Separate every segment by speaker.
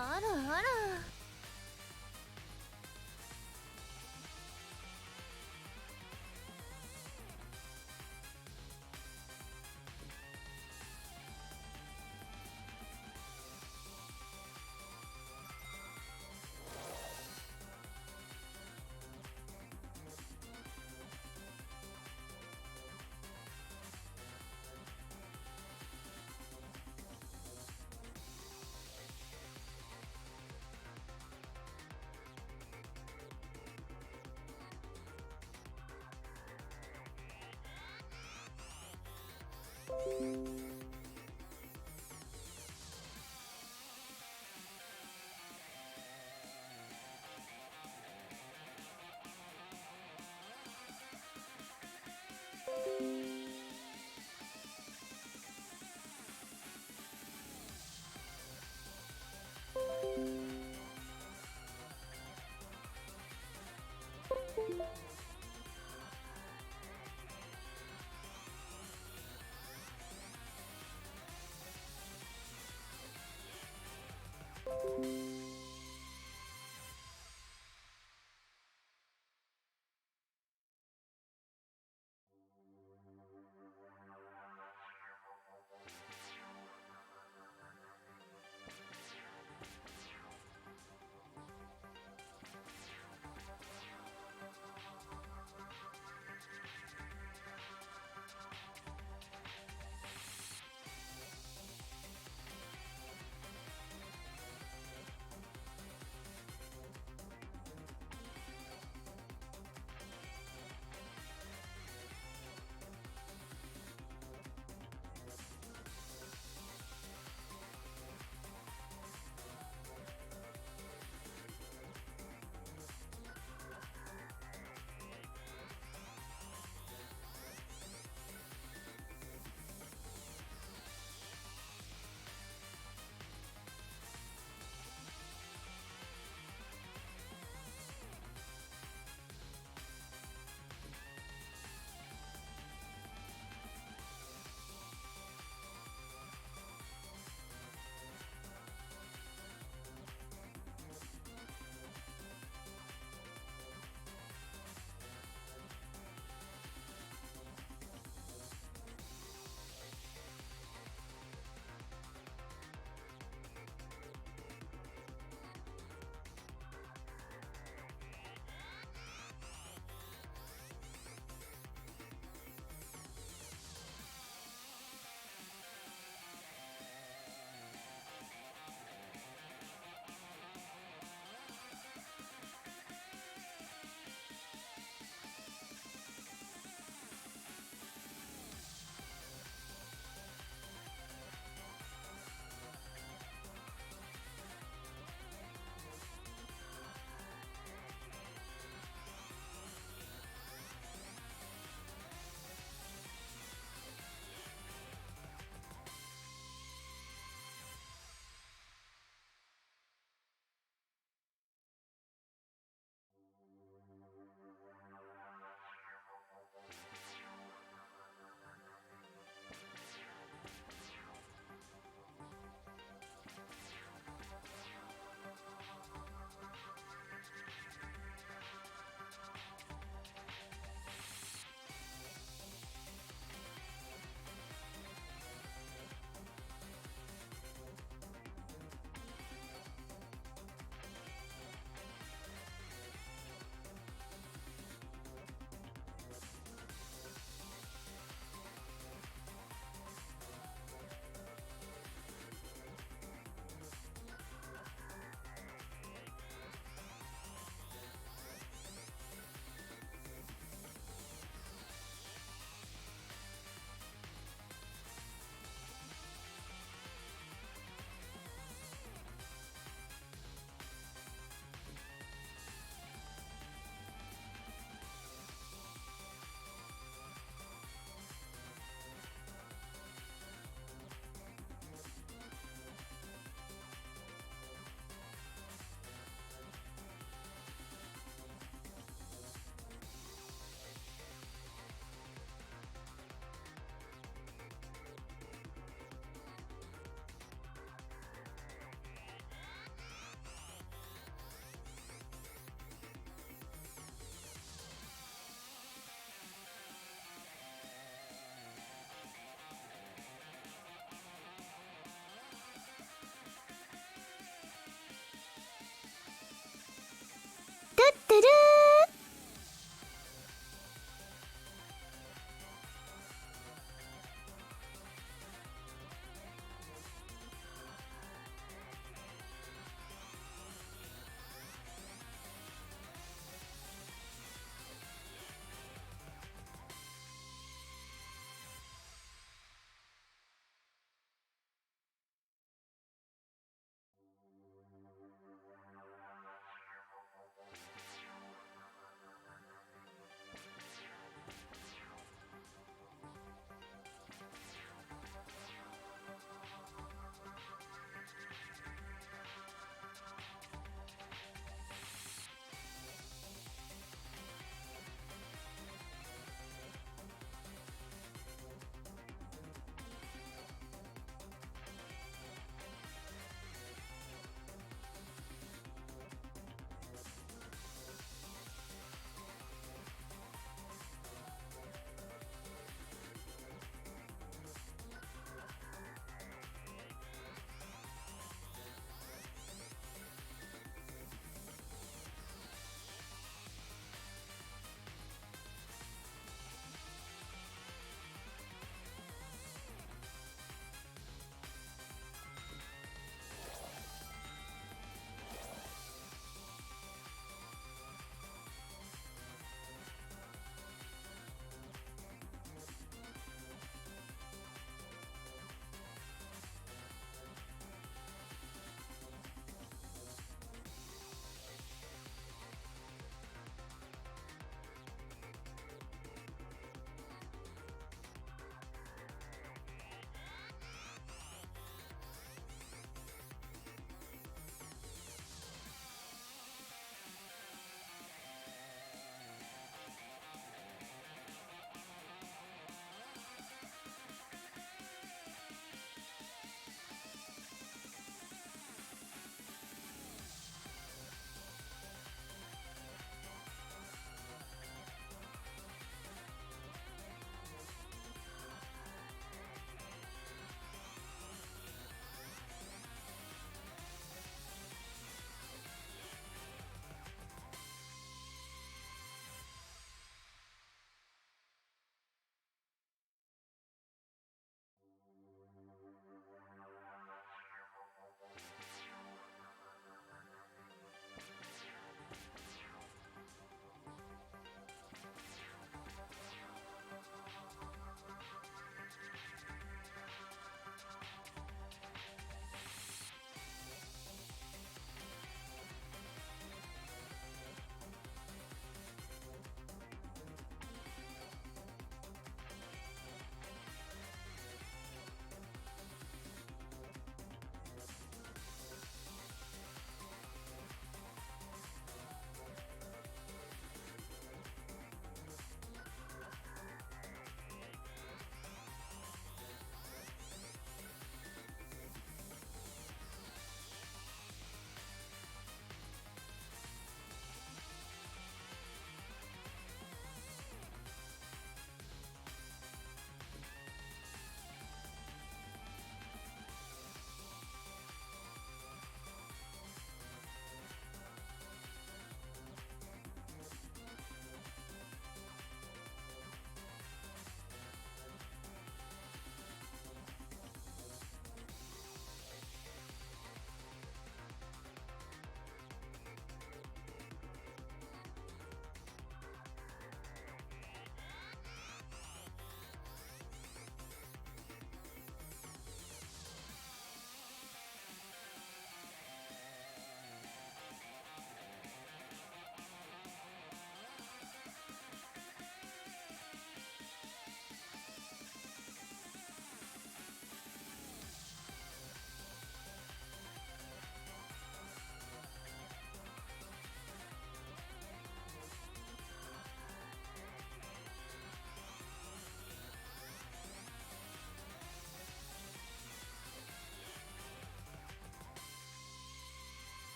Speaker 1: あらあら。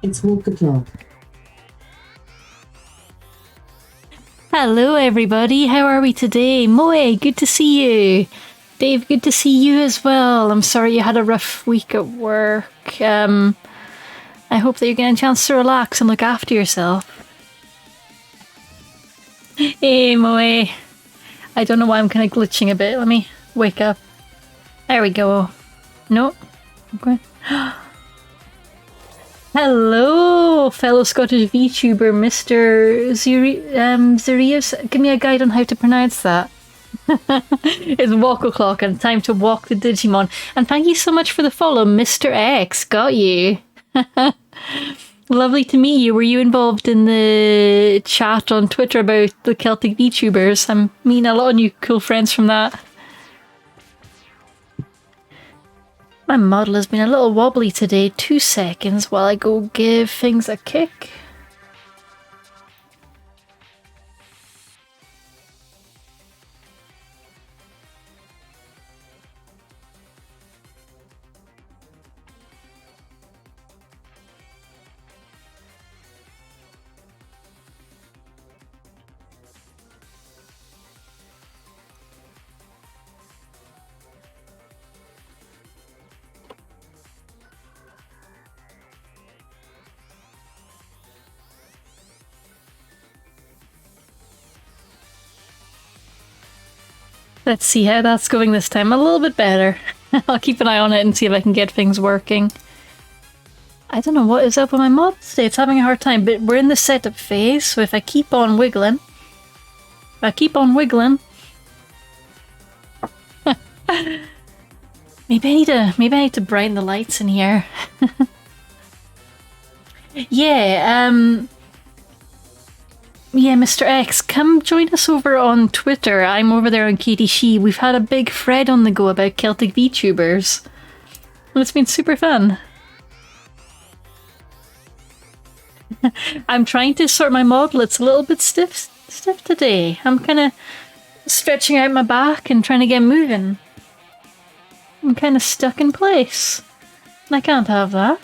Speaker 1: It's walk o'clock.
Speaker 2: Hello everybody, how are we today? Moe, good to see you. Dave, good to see you as well. I'm sorry you had a rough week at work. I hope that you're getting a chance to relax and look after yourself. Hey Moe. I don't know why I'm kind of glitching a bit. Let me wake up. There we go. No. Okay. Hello, fellow Scottish VTuber, Mr. Zurius. Give me a guide on how to pronounce that. It's walk o'clock and time to walk the Digimon. And thank you so much for the follow, Mr. X. Got you. Lovely to meet you. Were you involved in the chat on Twitter about the Celtic VTubers? I'm meeting a lot of new cool friends from that. My model has been a little wobbly today. 2 seconds while I go give things a kick. Let's see how that's going this time. A little bit better. I'll keep an eye on it and see if I can get things working. I don't know what is up with my mod today. It's having a hard time, but we're in the setup phase, so if I keep on wiggling... maybe I need to brighten the lights in here. Yeah, Mr. X, come join us over on Twitter. I'm over there on Katie Shee. We've had a big thread on the go about Celtic VTubers. And it's been super fun. I'm trying to sort my model. It's a little bit stiff today. I'm kind of stretching out my back and trying to get moving. I'm kind of stuck in place. And I can't have that.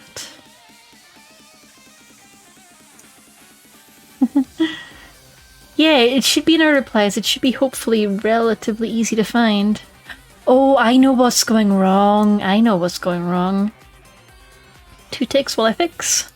Speaker 2: Yeah, it should be in our replies. It should be hopefully relatively easy to find. Oh, I know what's going wrong. 2 ticks while I fix.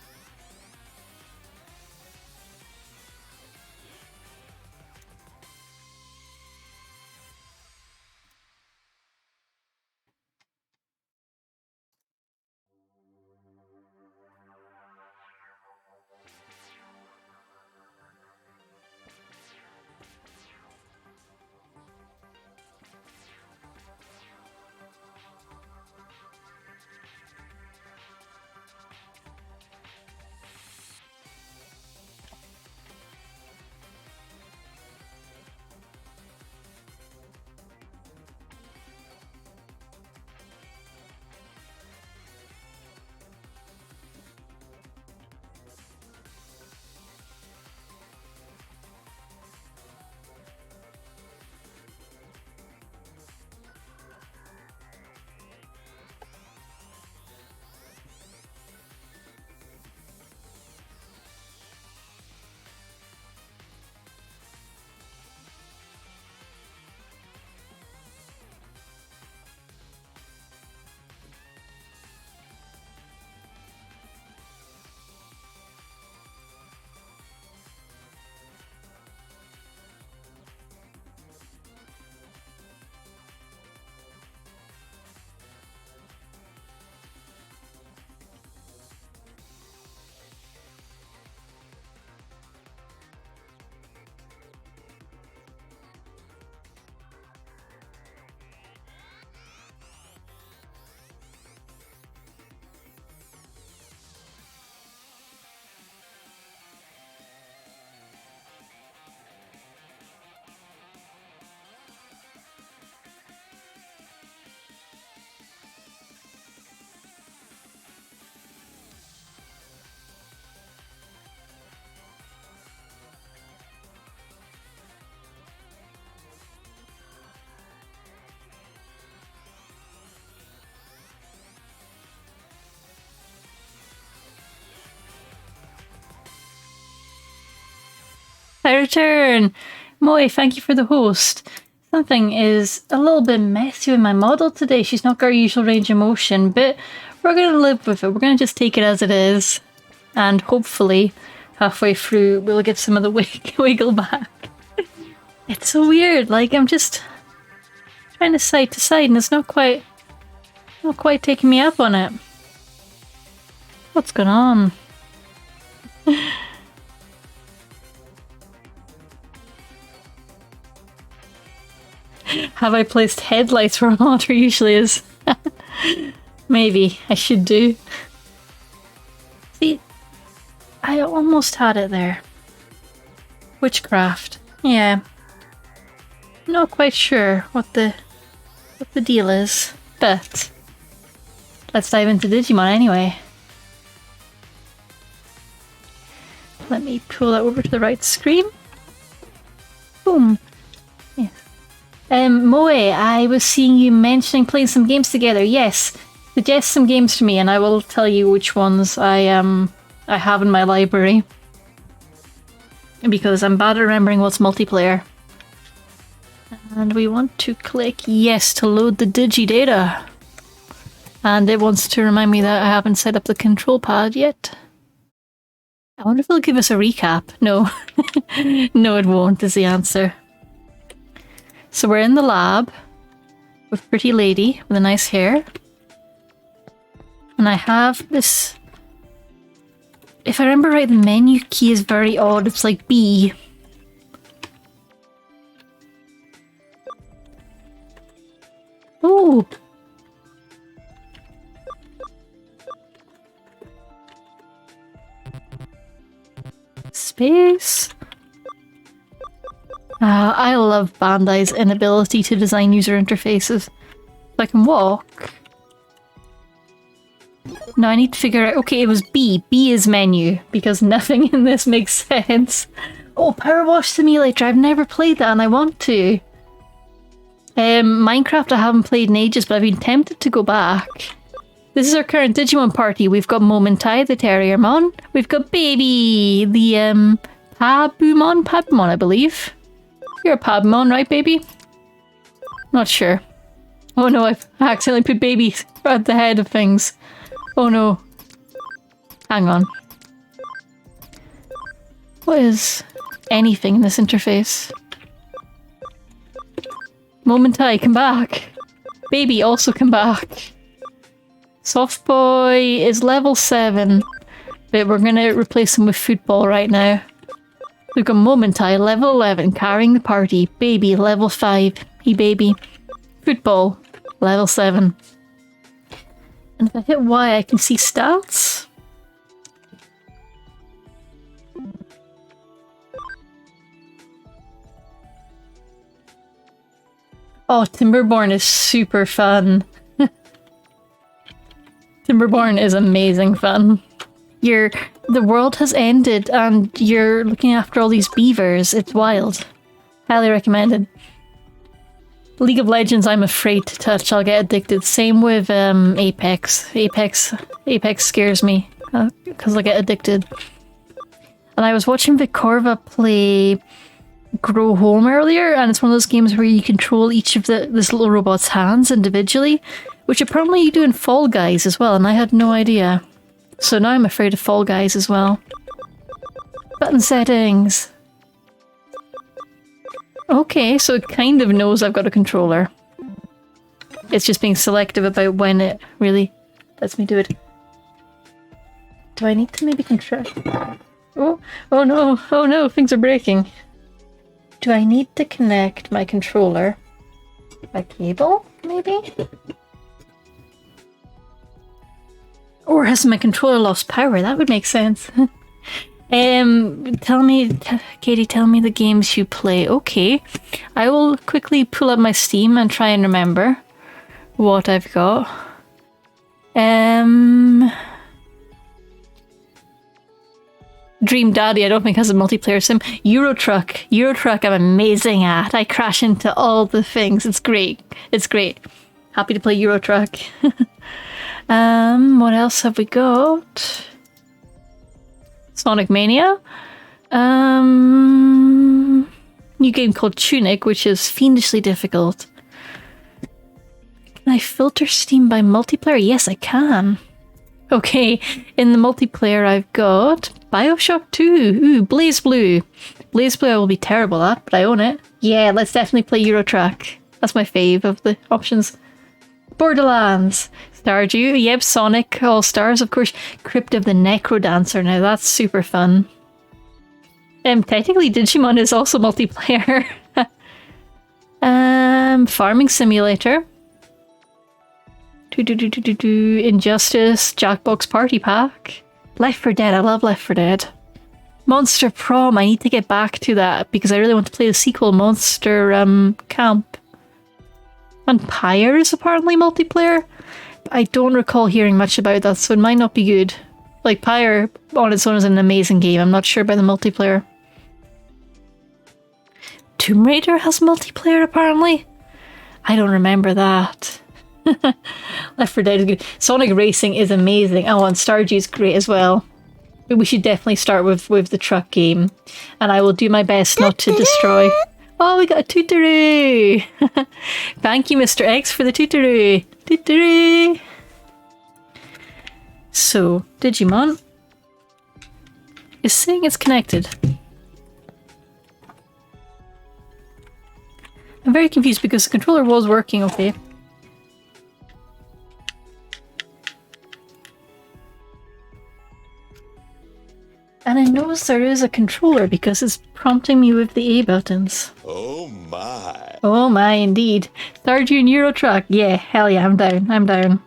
Speaker 2: I return. Moe, thank you for the host. Something is a little bit messy with my model today. She's not got her usual range of motion, but we're going to live with it. We're going to just take it as it is. And hopefully, halfway through, we'll get some of the wiggle back. It's so weird. Like, I'm just trying to side, and it's not quite taking me up on it. What's going on? Have I placed headlights where water usually is? Maybe I should do. See, I almost had it there. Witchcraft. Yeah. Not quite sure what the deal is, but let's dive into Digimon anyway. Let me pull that over to the right screen. Boom. Yeah. Moe, I was seeing you mentioning playing some games together. Yes, suggest some games to me, and I will tell you which ones I have in my library. Because I'm bad at remembering what's multiplayer. And we want to click yes to load the Digidata. And it wants to remind me that I haven't set up the control pad yet. I wonder if it'll give us a recap. No. No, it won't, is the answer. So we're in the lab with Pretty Lady with a nice hair. And I have this... If I remember right, the menu key is very odd. It's like B. Ooh. Space. I love Bandai's inability to design user interfaces. If I can walk. No, I need to figure out... Okay, it was B. B is menu, because nothing in this makes sense. Oh, Power Wash Simulator. I've never played that and I want to. Minecraft I haven't played in ages, but I've been tempted to go back. This is our current Digimon party. We've got Momentai, the Terriermon. We've got Baby, the Pabumon, I believe. You're a Pabumon, right, baby? Not sure. Oh no, I've accidentally put Baby at the head of things. Oh no. Hang on. What is anything in this interface? Momentai, come back. Baby, also come back. Soft Boy is level 7, but we're gonna replace him with Football right now. We've got Momentai, level 11, carrying the party. Baby, level 5. Hey baby. Football, level 7. And if I hit Y, I can see stats. Oh, Timberborn is super fun. Timberborn is amazing fun. The world has ended and you're looking after all these beavers. It's wild. Highly recommended. League of Legends I'm afraid to touch. I'll get addicted. Same with Apex. Apex scares me because I'll get addicted. And I was watching Vicorva play Grow Home earlier, and it's one of those games where you control each of this little robot's hands individually, which apparently you do in Fall Guys as well, and I had no idea. So now I'm afraid of Fall Guys as well. Button settings. Okay, so it kind of knows I've got a controller. It's just being selective about when it really lets me do it. Do I need to maybe control? Oh no, things are breaking. Do I need to connect my controller by cable, maybe? Or has my controller lost power? That would make sense. Katie, tell me the games you play. Okay, I will quickly pull up my Steam and try and remember what I've got. Dream Daddy, I don't think has a multiplayer sim. Euro Truck I'm amazing at. I crash into all the things. It's great. Happy to play Euro Truck. What else have we got? Sonic Mania. new game called Tunic, which is fiendishly difficult. Can I filter Steam by multiplayer? Yes, I can. Okay, in the multiplayer I've got Bioshock 2. Ooh, Blaze Blue. Blaze Blue I will be terrible at, but I own it. Yeah, let's definitely play Eurotrack. That's my fave of the options. Borderlands. Stardew. Yep, Sonic All-Stars, of course. Crypt of the Necrodancer. Now that's super fun. Technically Digimon is also multiplayer. Farming Simulator. Injustice, Jackbox Party Pack. Left 4 Dead, I love Left 4 Dead. Monster Prom, I need to get back to that because I really want to play the sequel, Monster Camp. And Pyre is apparently multiplayer. I don't recall hearing much about that, so it might not be good. Like, Pyre on its own is an amazing game, I'm not sure about the multiplayer. Tomb Raider has multiplayer apparently? I don't remember that. Left 4 Dead is good. Sonic Racing is amazing. Oh, and Stardew is great as well. But we should definitely start with the truck game. And I will do my best not to destroy... Oh, we got a tootaroo! Thank you, Mr. X, for the tootaroo! Tootaroo! So, Digimon is saying it's connected. I'm very confused because the controller was working okay. And I noticed there is a controller because it's prompting me with the A buttons.
Speaker 1: Oh my.
Speaker 2: Oh my, indeed. Stardew and Eurotrack. Yeah, hell yeah, I'm down. I'm down.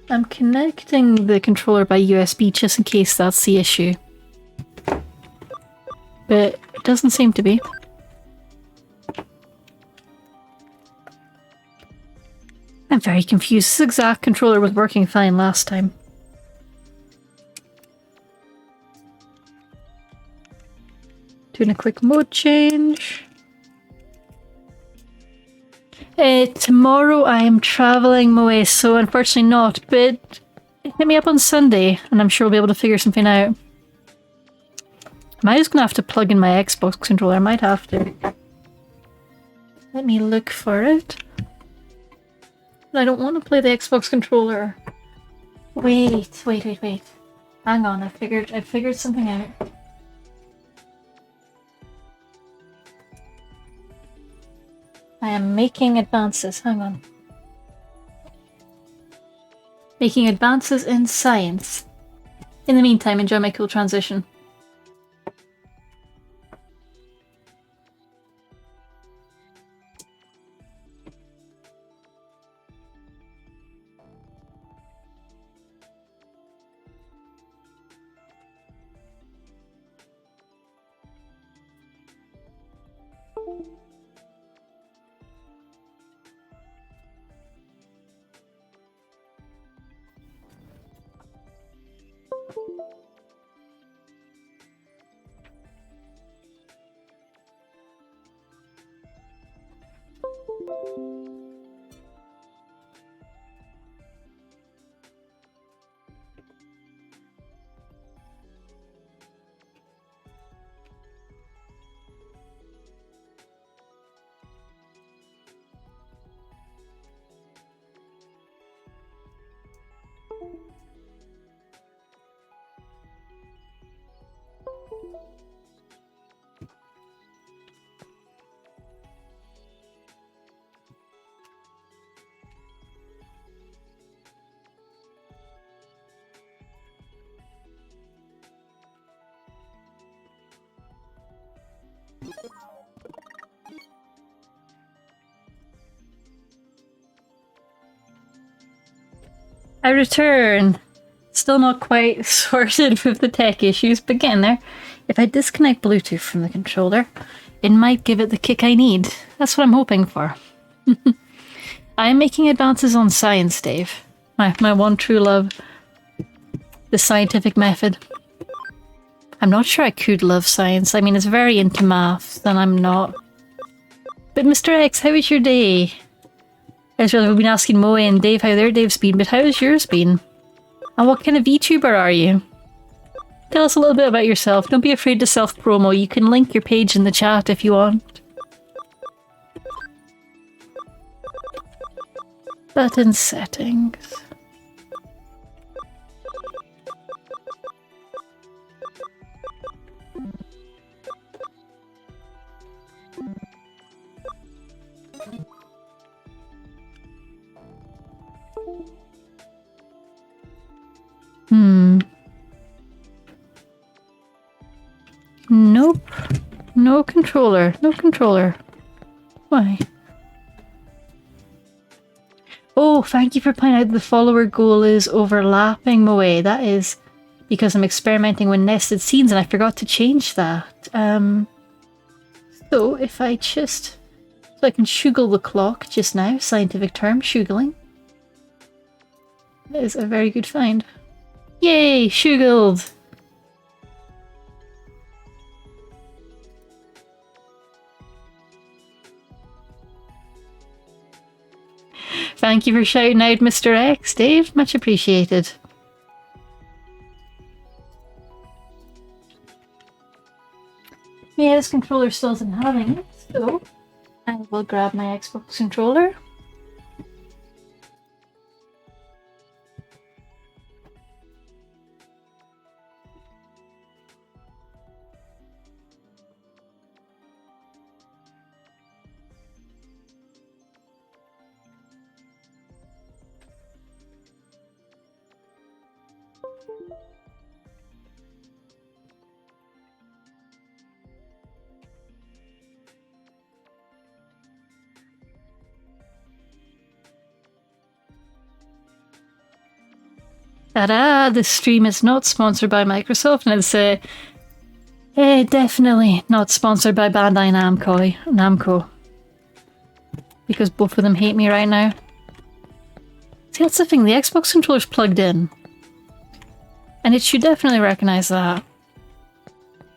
Speaker 2: I'm connecting the controller by USB just in case that's the issue. But it doesn't seem to be. I'm very confused. This exact controller was working fine last time. Doing a quick mode change. Tomorrow I am travelling, Moe, so unfortunately not, but hit me up on Sunday and I'm sure we'll be able to figure something out. Am I just going to have to plug in my Xbox controller? I might have to. Let me look for it. I don't want to play the Xbox controller. Wait. Hang on, I figured something out. I am making advances. Hang on. Making advances in science. In the meantime, enjoy my cool transition. I return. Still not quite sorted with the tech issues, but getting there. If I disconnect Bluetooth from the controller, it might give it the kick I need. That's what I'm hoping for. I am making advances on science, Dave. My one true love. The scientific method. I'm not sure I could love science. I mean, it's very into maths, and I'm not. But Mr. X, how was your day? We've been asking Moe and Dave how their day's been, but how has yours been? And what kind of VTuber are you? Tell us a little bit about yourself. Don't be afraid to self-promo. You can link your page in the chat if you want. Button settings. Nope. No controller. No controller. Why? Oh, thank you for pointing out the follower goal is overlapping, Moe. That is because I'm experimenting with nested scenes and I forgot to change that. So if I just... So I can shuggle the clock just now. Scientific term, shuggling. That is a very good find. Yay! Shuggled! Thank you for shouting out Mr. X, Dave. Much appreciated. Yeah, this controller still isn't having it, so I will grab my Xbox controller. Ta-da! This stream is not sponsored by Microsoft, and it's definitely not sponsored by Bandai Namco. Because both of them hate me right now. See, that's the thing, the Xbox controller's plugged in. And it should definitely recognize that.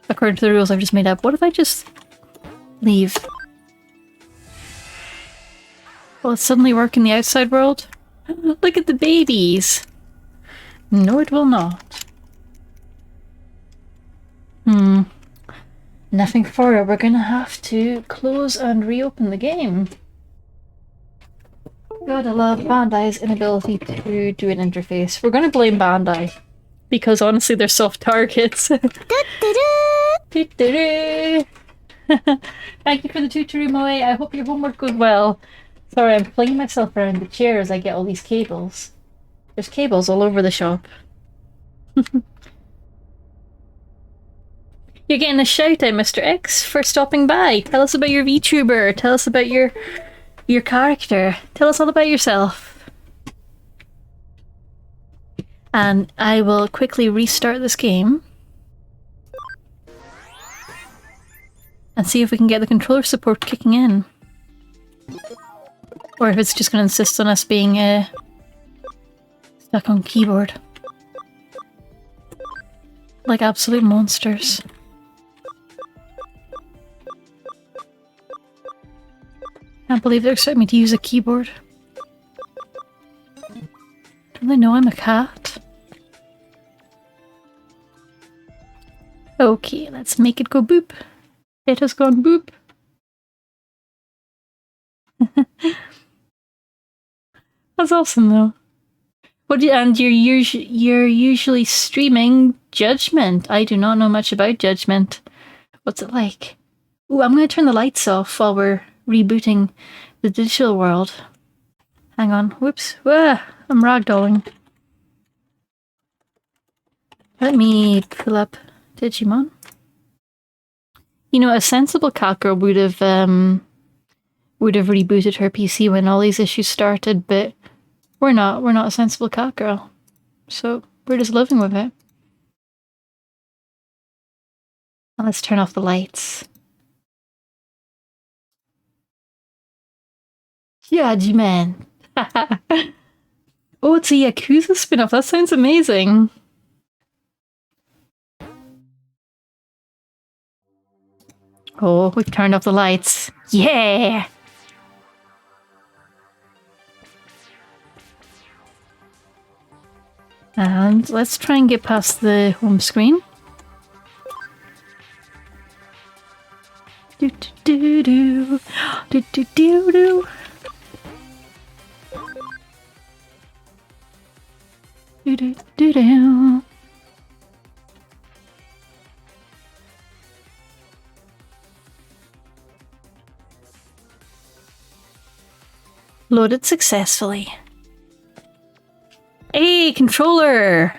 Speaker 2: According to the rules I've just made up. What if I just leave? Will it suddenly work in the outside world? Look at the babies! No, it will not. Nothing for it. We're gonna have to close and reopen the game. Gotta love Bandai's inability to do an interface. We're gonna blame Bandai. Because honestly, they're soft targets. Thank you for the tutorial, Moe. I hope your homework goes well. Sorry, I'm flinging myself around the chair as I get all these cables. There's cables all over the shop. You're getting a shout out, Mr. X, for stopping by. Tell us about your VTuber. Tell us about your character. Tell us all about yourself. And I will quickly restart this game. And see if we can get the controller support kicking in. Or if it's just going to insist on us being stuck on keyboard. Like absolute monsters. Can't believe they're expecting me to use a keyboard. Don't they know I'm a cat? Okay, let's make it go boop. It has gone boop. That's awesome though. And you're usually streaming Judgment. I do not know much about Judgment. What's it like? Ooh, I'm gonna turn the lights off while we're rebooting the digital world. Hang on. Whoops. Wah, I'm ragdolling. Let me pull up Digimon. You know, a sensible Catgirl would have rebooted her PC when all these issues started, but we're not a sensible Catgirl. So we're just living with it. And let's turn off the lights. Judgment. Oh, it's a Yakuza spin-off. That sounds amazing. Oh, we've turned off the lights. Yeah! And let's try and get past the home screen. Do do do do. Do do do do. Loaded successfully. Hey, controller!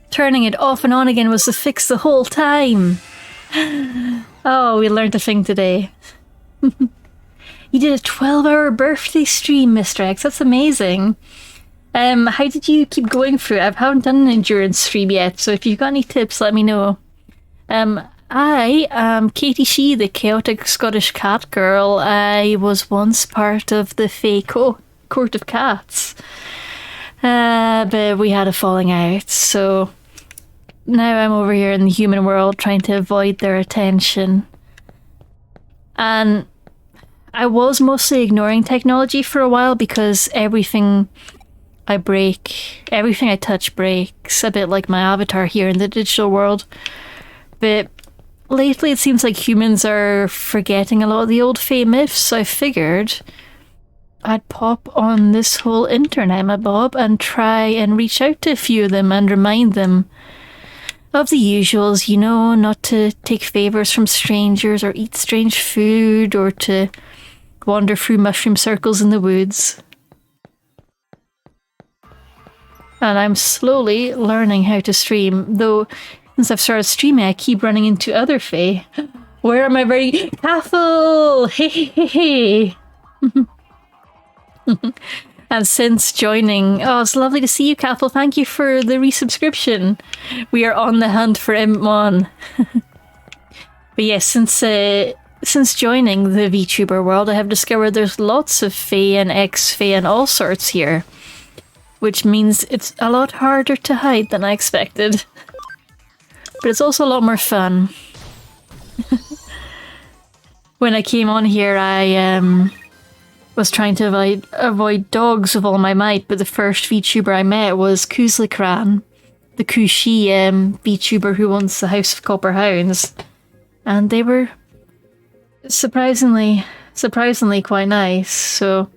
Speaker 2: Turning it off and on again was the fix the whole time. Oh, we learned a thing today. You did a 12-hour birthday stream, Mr. X. That's amazing. How did you keep going through it? I haven't done an endurance stream yet, so if you've got any tips, let me know. I am Katie Shee, the chaotic Scottish Catgirl. I was once part of the Fae Court of Cats. But we had a falling out, so now I'm over here in the human world trying to avoid their attention. And I was mostly ignoring technology for a while because everything I break, everything I touch breaks, a bit like my avatar here in the digital world. But lately it seems like humans are forgetting a lot of the old Fae myths, so I figured I'd pop on this whole internet, my bob, and try and reach out to a few of them and remind them of the usuals, you know, not to take favours from strangers or eat strange food or to wander through mushroom circles in the woods. And I'm slowly learning how to stream, though since I've started streaming I keep running into other Fae. Where am I very... Cathal! Hey, hey, hey! And since joining... Oh, it's lovely to see you, Cathal. Thank you for the resubscription. We are on the hunt for Imon. But yes, since joining the VTuber world, I have discovered there's lots of Fae and ex-Fae and all sorts here. Which means it's a lot harder to hide than I expected. But it's also a lot more fun. When I came on here, I was trying to avoid dogs with all my might, but the first VTuber I met was Kuzlikran, the Kushi VTuber who owns the House of Copper Hounds. And they were surprisingly quite nice, so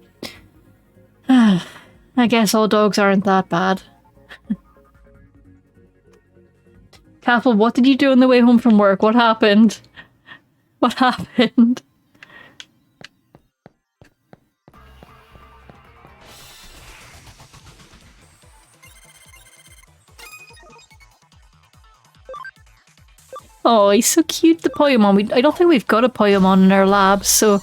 Speaker 2: I guess all dogs aren't that bad. Cathal, what did you do on the way home from work? What happened? What happened? Oh, he's so cute, the Poyomon. I don't think we've got a Poyomon in our lab, so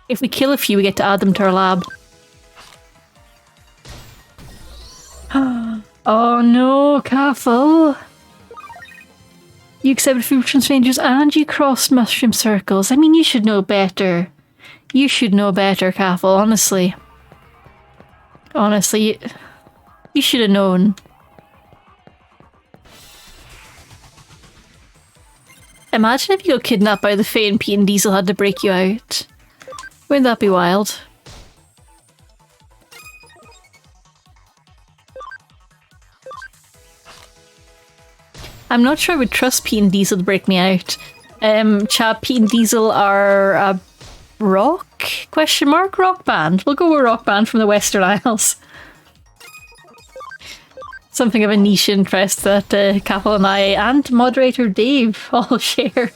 Speaker 2: if we kill a few, we get to add them to our lab. Oh no, Cathal! You accepted food from strangers and you crossed mushroom circles. I mean, you should know better. You should know better, Cathal, honestly. Honestly, you should have known. Imagine if you got kidnapped by the Fae and Pete and Diesel had to break you out. Wouldn't that be wild? I'm not sure I would trust Pete and Diesel to break me out. Chat, Pete and Diesel are a rock? Question mark? Rock band. We'll go with rock band from the Western Isles. Something of a niche interest that Cathal and I and moderator Dave all share.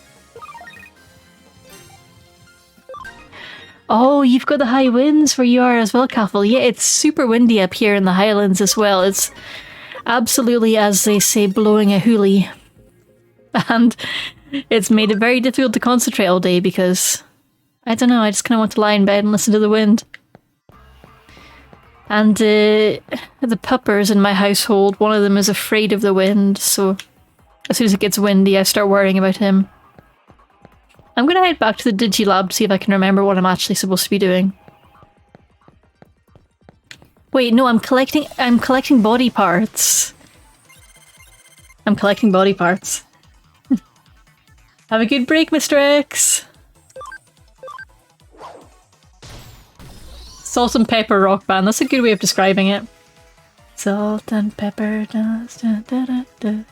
Speaker 2: Oh, you've got the high winds where you are as well, Cathal. Yeah, it's super windy up here in the Highlands as well. It's absolutely, as they say, blowing a hoolie. And it's made it very difficult to concentrate all day because, I don't know, I just kind of want to lie in bed and listen to the wind. And the puppers in my household, one of them is afraid of the wind, so as soon as it gets windy I start worrying about him. I'm gonna head back to the Digilab to see if I can remember what I'm actually supposed to be doing. Wait, no, I'm collecting body parts. I'm collecting body parts. Have a good break, Mr. X. Salt and pepper rock band. That's a good way of describing it. Salt and pepper. Da, da, da, da, da.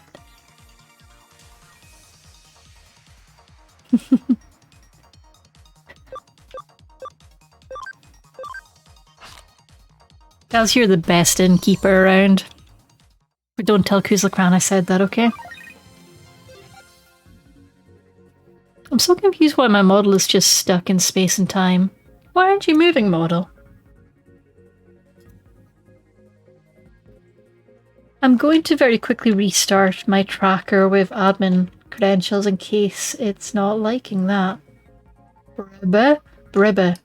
Speaker 2: Guys, you're the best innkeeper around. But don't tell Kuzlakran I said that, okay? I'm so confused why my model is just stuck in space and time. Why aren't you moving, model? I'm going to very quickly restart my tracker with admin credentials in case it's not liking that. Bribba? Bribba.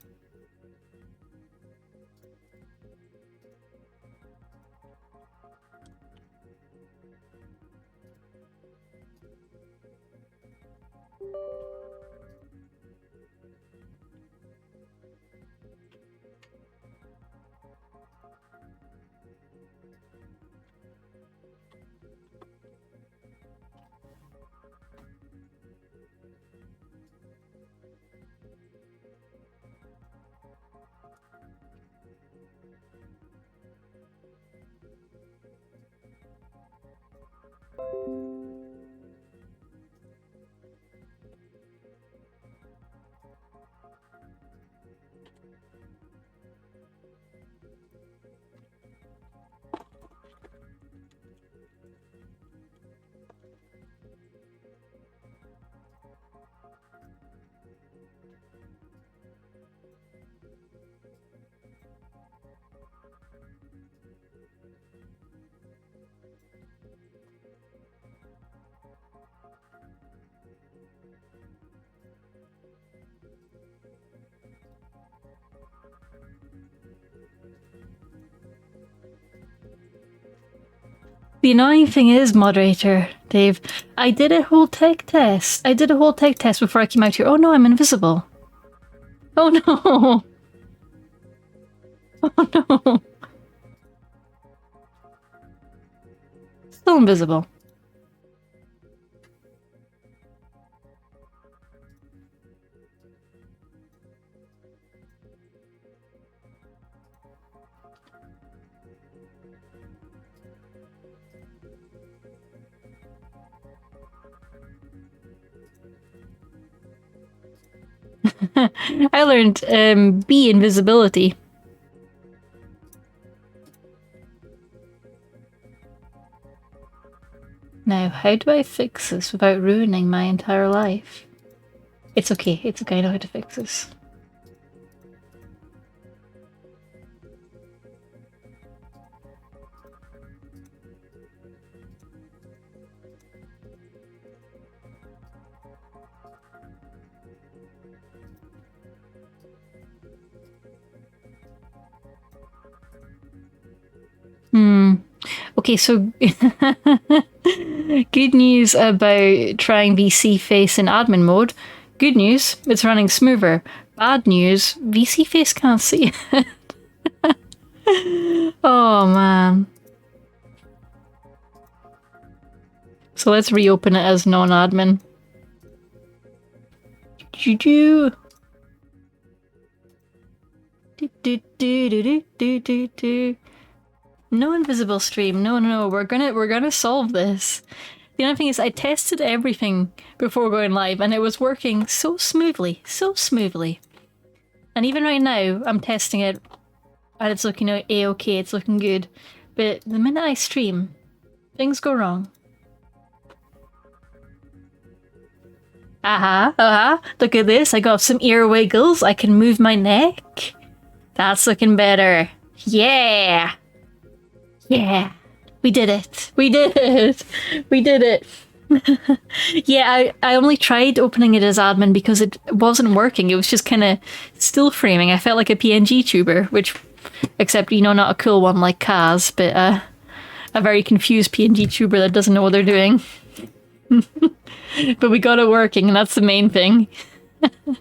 Speaker 2: The annoying thing is, moderator, Dave, I did a whole tech test. I did a whole tech test before I came out here. Oh no, I'm invisible. Oh no. Oh no. Still invisible. I learned B invisibility. Now, how do I fix this without ruining my entire life? It's okay, I know how to fix this. Okay, so good news about trying VC Face in admin mode. Good news, it's running smoother. Bad news, VC Face can't see it. Oh man. So let's reopen it as non-admin. No invisible stream. No. We're gonna solve this. The only thing is I tested everything before going live and it was working so smoothly. And even right now, I'm testing it and it's looking a-okay, it's looking good. But the minute I stream, things go wrong. Look at this, I got some ear wiggles, I can move my neck. That's looking better. Yeah! Yeah, we did it. Yeah, I only tried opening it as admin because it wasn't working. It was just kind of still framing. I felt like a PNG tuber, which, except, not a cool one like Kaz, but a very confused PNG tuber that doesn't know what they're doing. But we got it working, and that's the main thing. And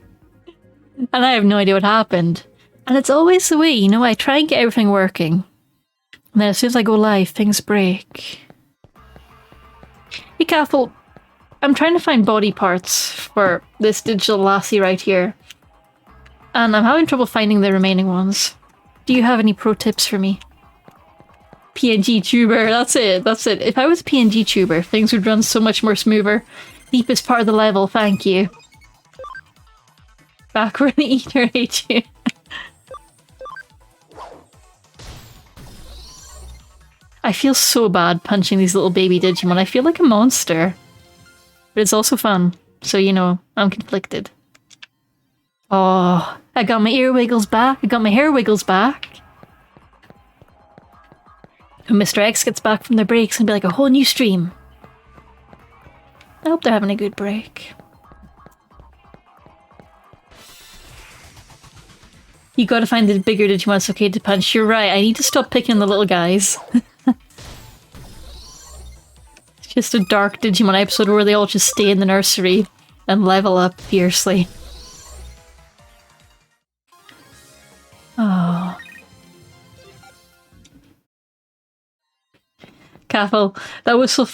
Speaker 2: I have no idea what happened. And it's always the way, I try and get everything working. And then as soon as I go live, things break. Be careful. I'm trying to find body parts for this digital lassie right here. And I'm having trouble finding the remaining ones. Do you have any pro tips for me? PNG tuber, that's it. If I was a PNG tuber, things would run so much more smoother. Deepest part of the level, thank you. Back where the eater ate you. I feel so bad punching these little baby Digimon. I feel like a monster. But it's also fun. So, you know, I'm conflicted. Oh, I got my ear wiggles back. I got my hair wiggles back. When Mr. X gets back from their breaks, it's gonna be like a whole new stream. I hope they're having a good break. You gotta find the bigger Digimon it's okay to punch. You're right, I need to stop picking the little guys. It's just a dark Digimon episode where they all just stay in the nursery and level up fiercely. Oh. Cathal, that wistful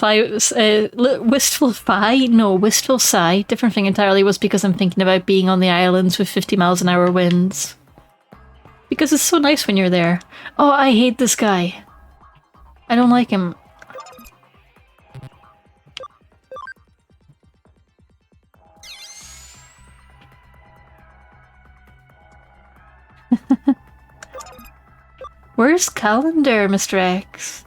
Speaker 2: sigh, different thing entirely, was because I'm thinking about being on the islands with 50 miles an hour winds. Because it's so nice when you're there. Oh, I hate this guy. I don't like him. Where's Calendar, Mr. X?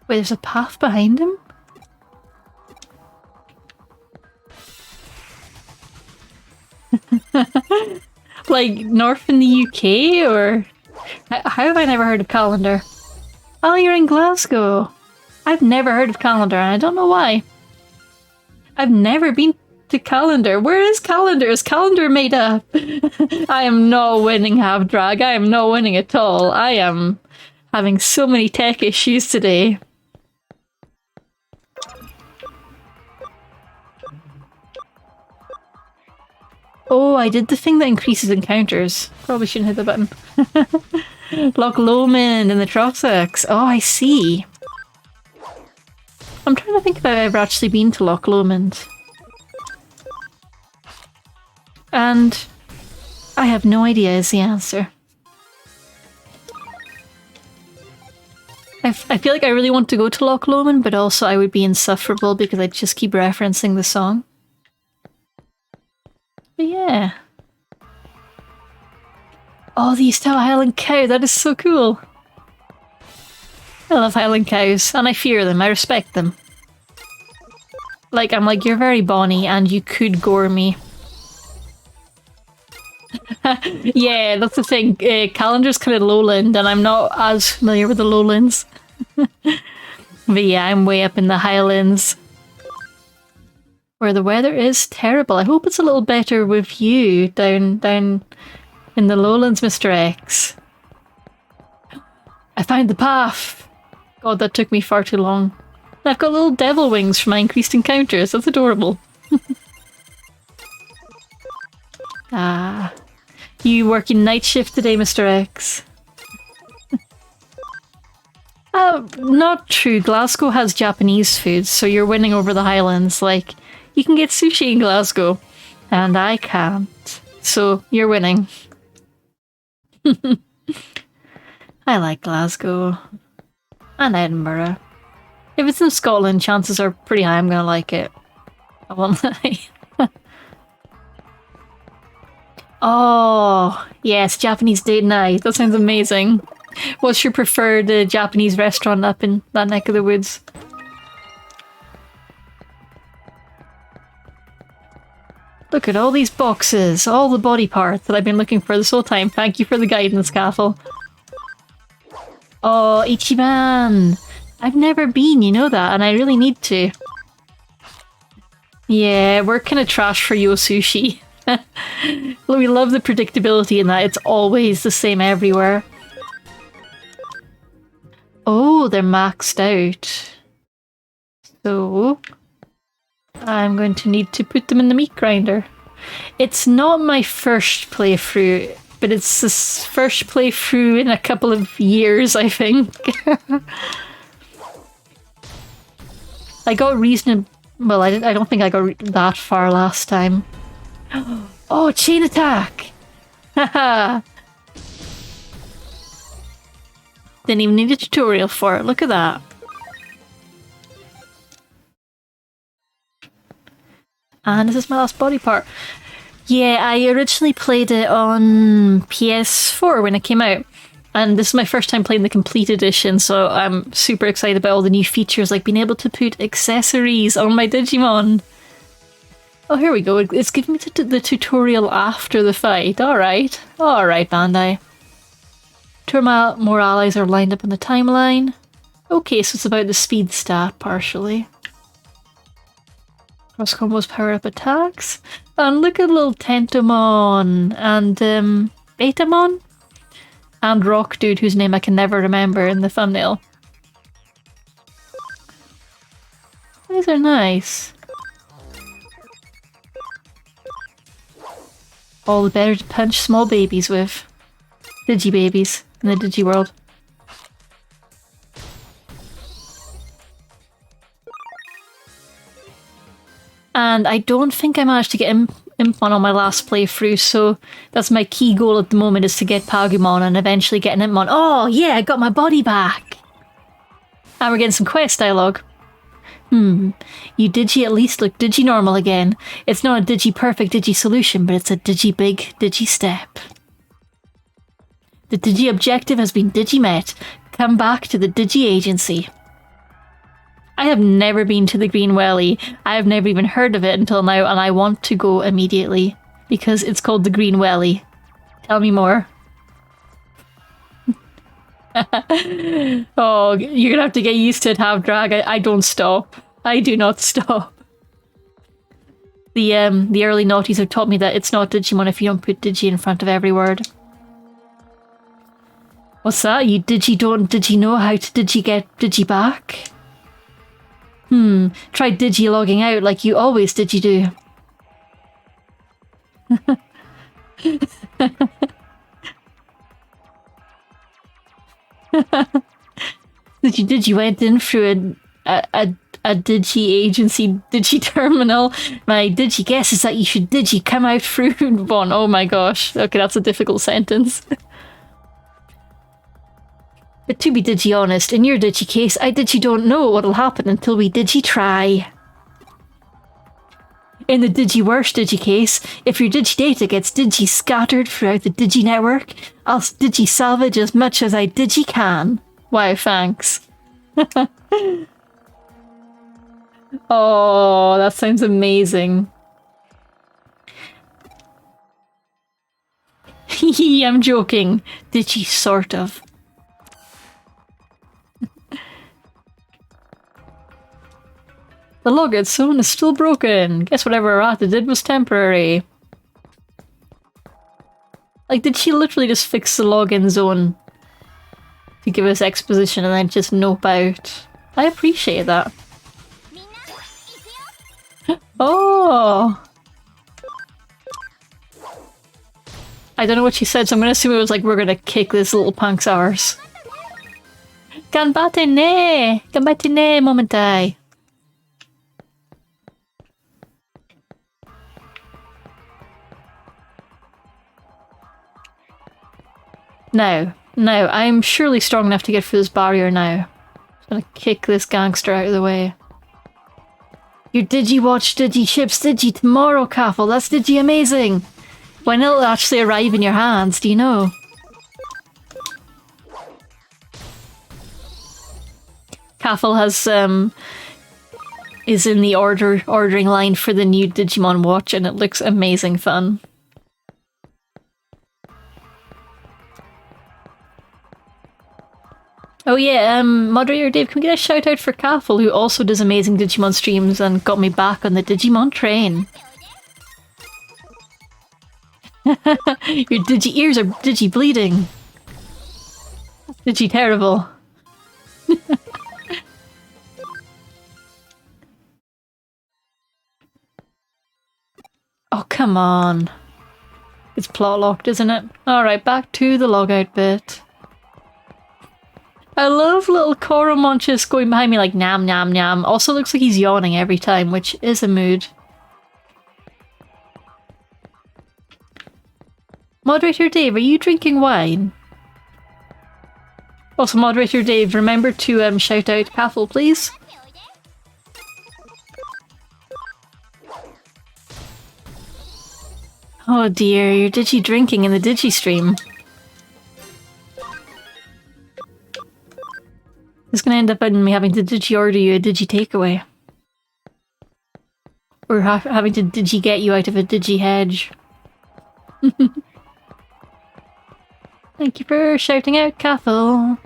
Speaker 2: Wait, there's a path behind him? Like, north in the UK, or... How have I never heard of Calendar? Oh, you're in Glasgow. I've never heard of Calendar, and I don't know why. I've never been to Calendar. Where is Calendar? Is Calendar made up? I am not winning half drag. I am not winning at all. I am having so many tech issues today. Oh, I did the thing that increases encounters. Probably shouldn't hit the button. Loch Lomond and the Trossachs. Oh, I see. I'm trying to think if I've ever actually been to Loch Lomond. And I have no idea is the answer. I feel like I really want to go to Loch Lomond, but also I would be insufferable because I'd just keep referencing the song. But yeah. Oh, the East Highland cow, that is so cool. I love Highland cows, and I fear them, I respect them. Like, I'm like, you're very bonny, and you could gore me. Yeah, that's the thing. Calendar's kind of lowland, and I'm not as familiar with the lowlands. But yeah, I'm way up in the Highlands, where the weather is terrible. I hope it's a little better with you down in the lowlands, Mr. X. I found the path! God, that took me far too long. I've got little devil wings for my increased encounters. That's adorable. Ah. You working night shift today, Mr. X? Not true. Glasgow has Japanese food, so you're winning over the Highlands. Like, you can get sushi in Glasgow, and I can't. So, you're winning. I like Glasgow. And Edinburgh. If it's in Scotland, chances are pretty high I'm gonna like it. I won't lie. Oh, yes, Japanese date night. That sounds amazing. What's your preferred Japanese restaurant up in that neck of the woods? Look at all these boxes, all the body parts that I've been looking for this whole time. Thank you for the guidance, Cathal. Oh, Ichiban! I've never been, you know that, and I really need to. Yeah, we're kind of trash for Yo Sushi. We love the predictability in that it's always the same everywhere. Oh, they're maxed out. So I'm going to need to put them in the meat grinder. It's not my first playthrough, but it's the first playthrough in a couple of years, I think. I got reasonable. Well, I don't think I got that far last time. Oh, chain attack! Haha! Didn't even need a tutorial for it. Look at that. And this is my last body part. Yeah, I originally played it on PS4 when it came out. And this is my first time playing the complete edition, so I'm super excited about all the new features, like being able to put accessories on my Digimon. Oh, here we go. It's giving me the tutorial after the fight. Alright. Alright, Bandai. More allies are lined up on the timeline. Okay, so it's about the speed stat, partially. Cross combos power up attacks. And look at little Tentomon and Betamon and Rock Dude, whose name I can never remember in the thumbnail. These are nice. All the better to punch small babies with. Digi babies in the Digi world. And I don't think I managed to get Impmon on my last playthrough, so that's my key goal at the moment, is to get Pagumon and eventually get an Impmon. Oh yeah, I got my body back! And we're getting some quest dialogue. You Digi at least look Digi-normal again. It's not a Digi-perfect Digi-solution, but it's a Digi-big Digi-step. The Digi-objective has been Digi-met. Come back to the Digi-agency. I have never been to the Green Welly. I have never even heard of it until now, and I want to go immediately because it's called the Green Welly. Tell me more. Oh, you're gonna have to get used to it, Half-Drag. I don't stop. I do not stop. The early naughties have taught me that it's not Digimon if you don't put Digi in front of every word. What's that? You Digi know how to Digi get Digi back? Try Digi logging out like you always Digi do. Digi went in through a Digi agency Digi terminal. My Digi guess is that you should Digi come out through one. Oh my gosh. Okay, that's a difficult sentence. But to be Digi honest, in your Digi case, I Digi don't know what'll happen until we Digi try. In the Digi worst Digi case, if your Digi data gets Digi scattered throughout the Digi network, I'll Digi salvage as much as I Digi can. Wow, thanks. Oh, that sounds amazing. Hehe, I'm joking. Digi sort of. The login zone is still broken. Guess whatever Arata did was temporary. Like, did she literally just fix the login zone to give us exposition and then just nope out? I appreciate that. Oh! I don't know what she said, so I'm gonna assume it was like, we're gonna kick this little punk's arse. Ganbatte ne! Ganbatte ne, momentai! No, I'm surely strong enough to get through this barrier now. I'm gonna kick this gangster out of the way. Your Digi watch, Digi ships, Digi tomorrow, Kaffel. That's Digi amazing. When it'll actually arrive in your hands, do you know? Kaffel has is in the ordering line for the new Digimon watch, and it looks amazing fun. Oh yeah, moderator Dave, can we get a shout out for Kaffel, who also does amazing Digimon streams and got me back on the Digimon train. Your Digi ears are Digi bleeding. Digi terrible. Oh, come on. It's plot locked, isn't it? Alright, back to the logout bit. I love little Koromon just going behind me like nam nam nam. Also looks like he's yawning every time, which is a mood. Moderator Dave, are you drinking wine? Also, Moderator Dave, remember to shout out Kaffel, please. Oh dear, you're digi drinking in the digi stream. It's gonna end up in me having to digi order you a digi takeaway. Or having to digi get you out of a digi hedge. Thank you for shouting out, Cathal.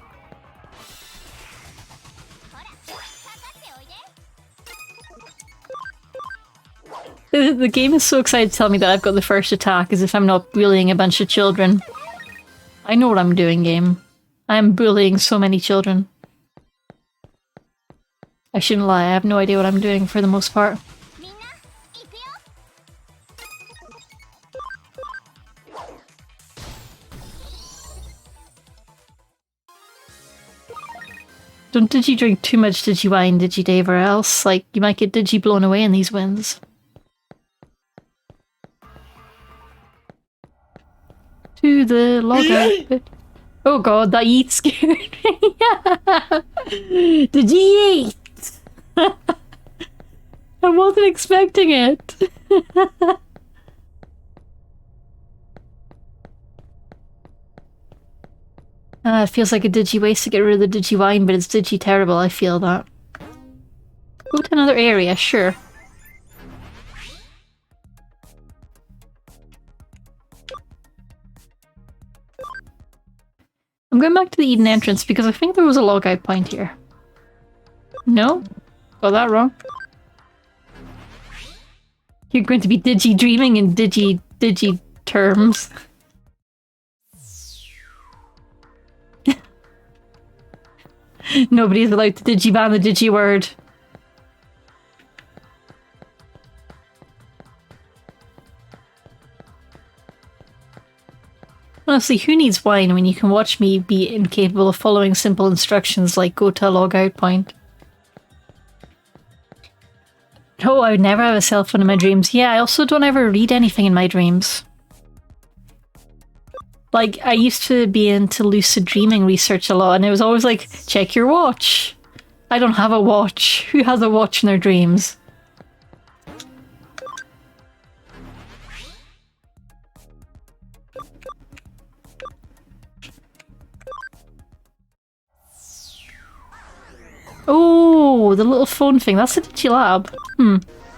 Speaker 2: The game is so excited to tell me that I've got the first attack as if I'm not bullying a bunch of children. I know what I'm doing, game. I'm bullying so many children. I shouldn't lie, I have no idea what I'm doing for the most part. Don't digi drink too much digi wine, digi Dave, or else, like, you might get digi blown away in these winds. To the log bit. Oh god, that yeet scared me. Digi yeet! I wasn't expecting it. It feels like a digi waste to get rid of the digi wine, but it's digi terrible, I feel that. Go to another area, sure. I'm going back to the Eden entrance because I think there was a logout point here. No? Got that wrong. You're going to be digi dreaming in digi terms. Nobody's allowed to digiban the digi word. Honestly, who needs wine when you can watch me be incapable of following simple instructions like go to a logout point? Oh, I would never have a cell phone in my dreams. Yeah, I also don't ever read anything in my dreams. Like, I used to be into lucid dreaming research a lot, and it was always like, check your watch. I don't have a watch. Who has a watch in their dreams? Oh, the little phone thing. That's the Digilab.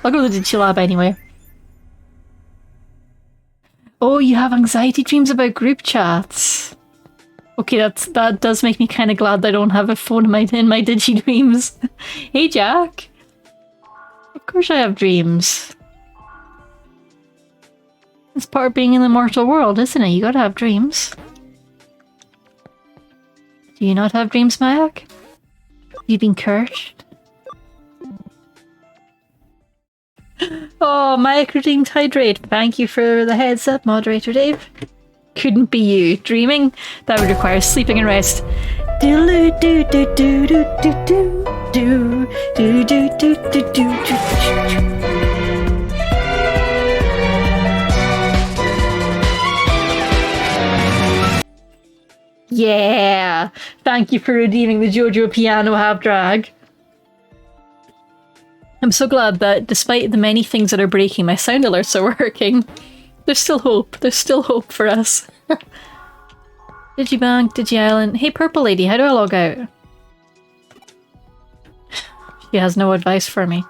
Speaker 2: I'll go to the Digilab anyway. Oh, you have anxiety dreams about group chats. Okay, that does make me kind of glad that I don't have a phone in my digi dreams. Hey, Jack. Of course I have dreams. It's part of being in the mortal world, isn't it? You gotta have dreams. Do you not have dreams, Mayak? You've been cursed? Oh, Mayak hydrate. Thank you for the heads up, moderator Dave. Couldn't be you. Dreaming? That would require sleeping and rest. Yeah! Thank you for redeeming the JoJo piano half drag. I'm so glad that despite the many things that are breaking, my sound alerts are working. There's still hope. There's still hope for us. Digibank, Digi-Island. Hey, Purple Lady, how do I log out? She has no advice for me.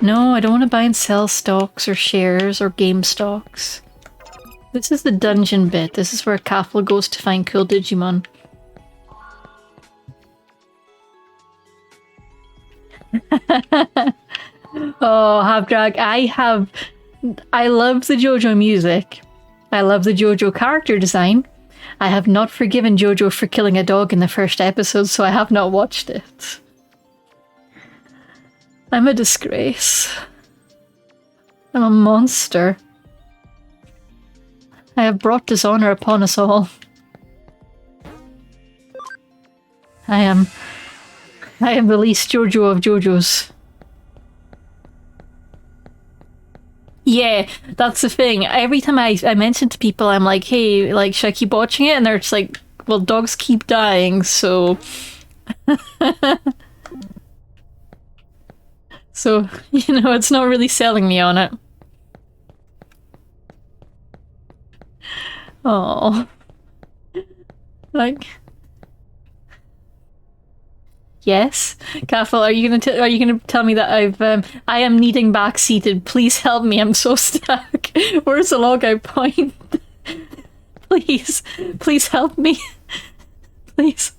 Speaker 2: No, I don't want to buy and sell stocks or shares or game stocks. This is the dungeon bit. This is where Cathal goes to find cool Digimon. Oh, Half-Drag. I love the JoJo music. I love the JoJo character design. I have not forgiven JoJo for killing a dog in the first episode, so I have not watched it. I'm a disgrace. I'm a monster. I have brought dishonor upon us all. I am the least JoJo of JoJos. Yeah, that's the thing. Every time I mention to people, I'm like, hey, like, should I keep watching it? And they're just like, well, dogs keep dying, so... So, you know, it's not really selling me on it. Oh. Like... Yes? Careful, are you gonna tell me that I am needing back seated? Please help me, I'm so stuck. Where's the logout point? Please. Please help me. Please.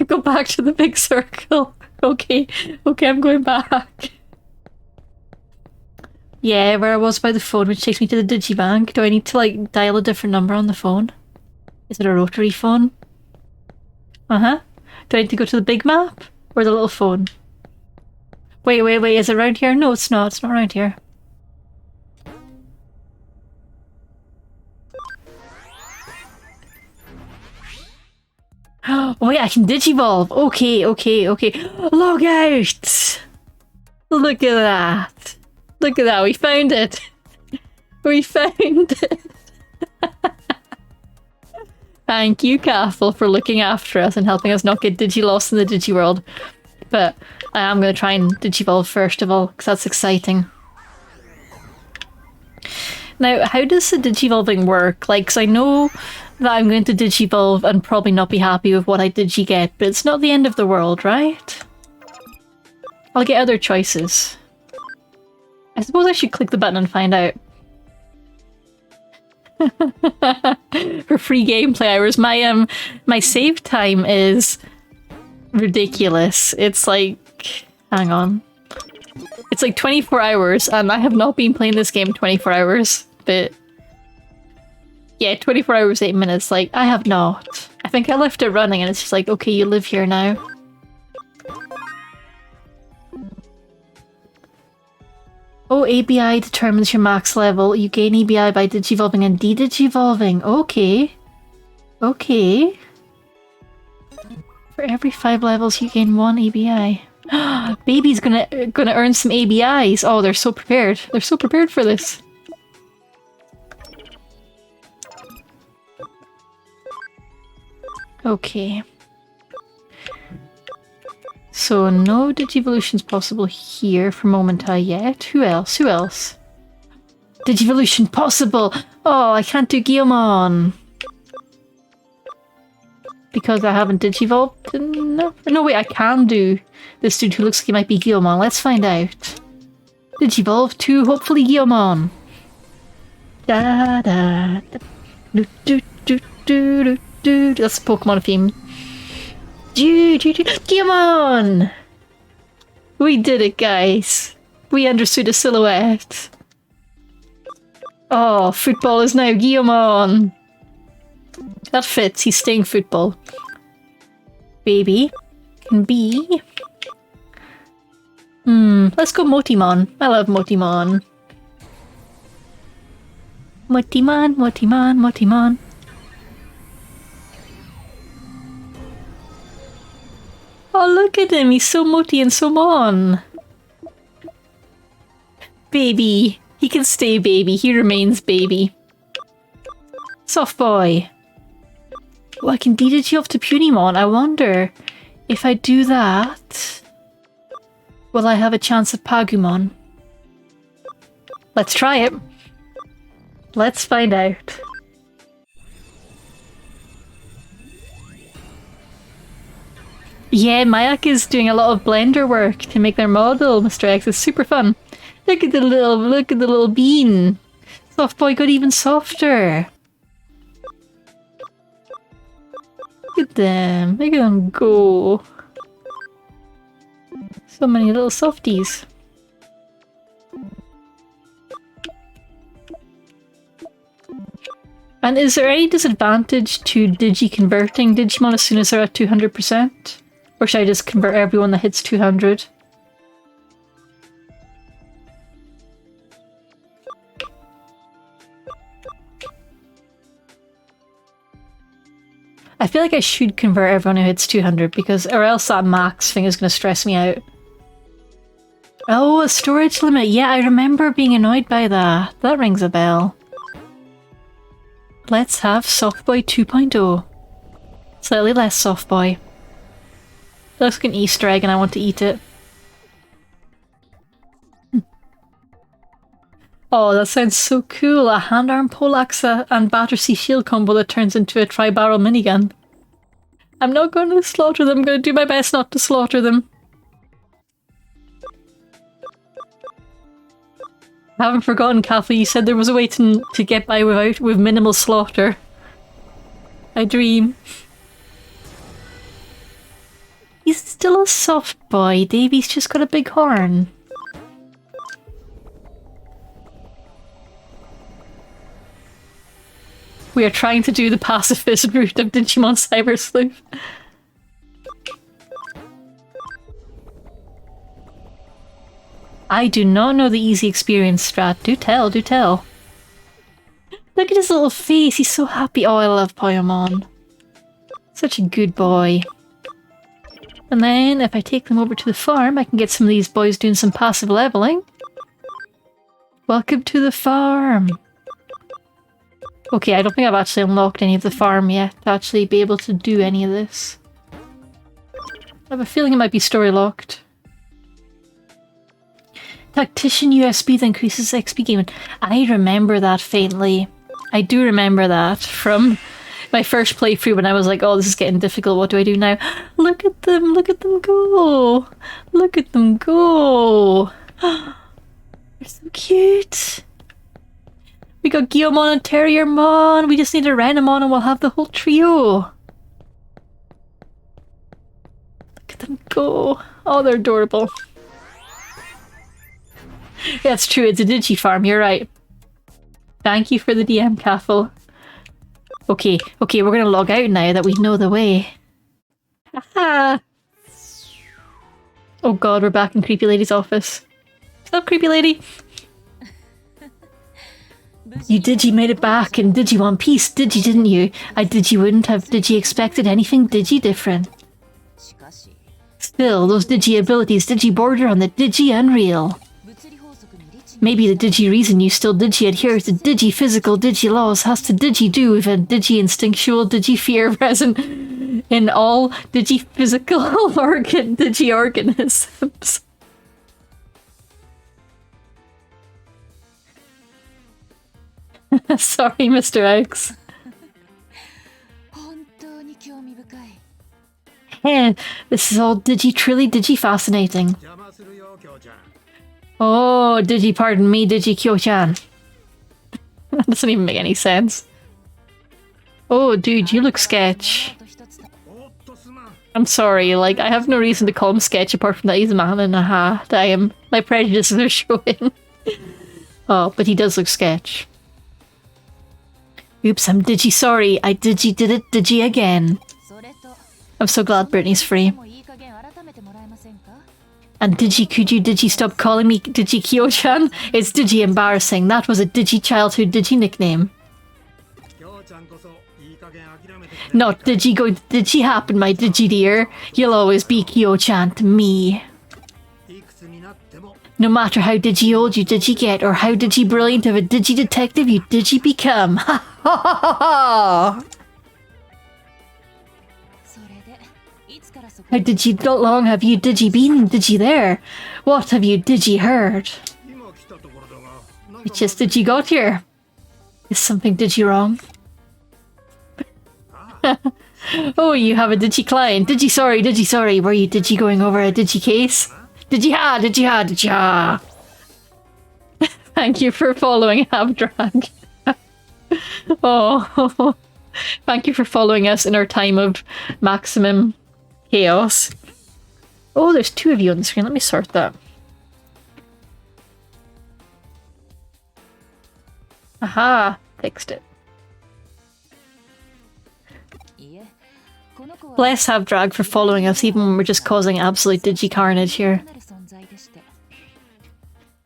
Speaker 2: Go back to the big circle. Okay, I'm going back. Yeah, where I was by the phone, which takes me to the Digibank. Do I need to, like, dial a different number on the phone? Is it a rotary phone? Uh-huh. Do I need to go to the big map? Or the little phone? Wait, is it around here? No, it's not. It's not around here. Oh yeah, I can Digivolve! Okay. Log out! Look at that! Look at that, we found it! We found it! Thank you, Careful, for looking after us and helping us not get Digilost in the Digiworld. But I am going to try and Digivolve first of all, because that's exciting. Now, how does the Digivolving work? Like, 'cause I know that I'm going to Digivolve and probably not be happy with what I Digi-get, but it's not the end of the world, right? I'll get other choices. I suppose I should click the button and find out. For free gameplay hours, my save time is ridiculous. It's like... hang on. It's like 24 hours, and I have not been playing this game 24 hours, but... yeah, 24 hours, 8 minutes, like, I have not. I think I left it running and it's just like, okay, you live here now. Oh, ABI determines your max level. You gain ABI by Digivolving and de-Digivolving. Okay. Okay. For every 5 levels, you gain 1 ABI. Baby's gonna earn some ABIs. Oh, they're so prepared. They're so prepared for this. Okay. So no Digivolution's possible here for Momentai yet. Who else? Digivolution possible! Oh, I can't do Guillemon! Because I haven't Digivolved enough? No, wait, I can do this dude who looks like he might be Guillemon. Let's find out. Digivolve to hopefully Guillemon. Da da da. Do do do do do do. That's the Pokemon theme. Guillemon! We did it, guys. We understood a silhouette. Oh, football is now Guillemon. That fits. He's staying football. Baby can be. Let's go Motimon. I love Motimon. Motimon. Oh, look at him. He's so Moti and so Mon. Baby. He can stay baby. He remains baby. Soft boy. Oh, I can de-Digi off to Punimon. I wonder if I do that, will I have a chance at Pagumon? Let's try it. Let's find out. Yeah, Mayak is doing a lot of blender work to make their model, Mr. X. It's super fun. Look at the little bean. Soft boy got even softer. Look at them. Look at them go. So many little softies. And is there any disadvantage to digi-converting Digimon as soon as they're at 200%? Or should I just convert everyone that hits 200? I feel like I should convert everyone who hits 200 because, or else that max thing is going to stress me out. Oh, a storage limit. Yeah, I remember being annoyed by that. That rings a bell. Let's have Softboy 2.0. Slightly less Softboy. Looks like an Easter egg and I want to eat it. Oh, that sounds so cool. A hand-arm poleaxe and Battersea shield combo that turns into a tri-barrel minigun. I'm not going to slaughter them. I'm going to do my best not to slaughter them. I haven't forgotten, Kathy. You said there was a way to get by with minimal slaughter. I dream. He's still a soft boy, Davey's just got a big horn. We are trying to do the pacifist route of Digimon Cyber Sleuth. I do not know the easy experience strat. Do tell, do tell. Look at his little face, he's so happy. Oh, I love Poyamon. Such a good boy. And then, if I take them over to the farm, I can get some of these boys doing some passive leveling. Welcome to the farm! Okay, I don't think I've actually unlocked any of the farm yet to actually be able to do any of this. I have a feeling it might be story locked. Tactician USB that increases XP gaming. I remember that faintly. I do remember that from my first playthrough when I was like, oh, this is getting difficult, what do I do now? Look at them go! Look at them go! They're so cute! We got Guillemon and Terriermon! We just need a Renamon and we'll have the whole trio! Look at them go! Oh, they're adorable. Yeah, it's true, it's a Digifarm, you're right. Thank you for the DM, Cathal. Okay, we're gonna log out now that we know the way. Aha! Oh god, we're back in Creepy Lady's office. Stop, Creepy Lady! You Digi made it back in Digi One Piece, Digi, didn't you? Digi wouldn't have Digi expected anything Digi different. Still, those Digi abilities Digi border on the Digi unreal. Maybe the Digi reason you still Digi adhere to Digi physical Digi laws has to Digi do with a Digi instinctual Digi fear present in all Digi physical Digi organisms. Sorry, Mr. X. Hey, this is all truly Digi fascinating. Oh, Digi, pardon me, Digi Kyo-chan. That doesn't even make any sense. Oh, dude, you look sketch. I'm sorry, like, I have no reason to call him sketch apart from that he's a man in a hat. My prejudices are showing. Oh, but he does look sketch. Oops, I'm Digi sorry. I did it Digi again. I'm so glad Brittany's free. And Digi, could you Digi stop calling me Digi Kyo-chan? It's Digi embarrassing. That was a Digi childhood Digi nickname. Not Digi going to Digi happen, my Digi dear. You'll always be Kyo-chan to me. No matter how Digi old you Digi get, or how Digi brilliant of a Digi detective you Digi become. Ha ha ha ha! How long have you Digi been Digi there? What have you Digi heard? It's just Digi got here. Is something Digi wrong? Oh, you have a Digi client. Digi sorry. Were you Digi going over a Digi case? Digi ha! Thank you for following Abdrag. Oh, thank you for following us in our time of maximum chaos. Oh, there's two of you on the screen. Let me sort that. Aha! Fixed it. Bless Abdrag for following us even when we're just causing absolute Digi carnage here.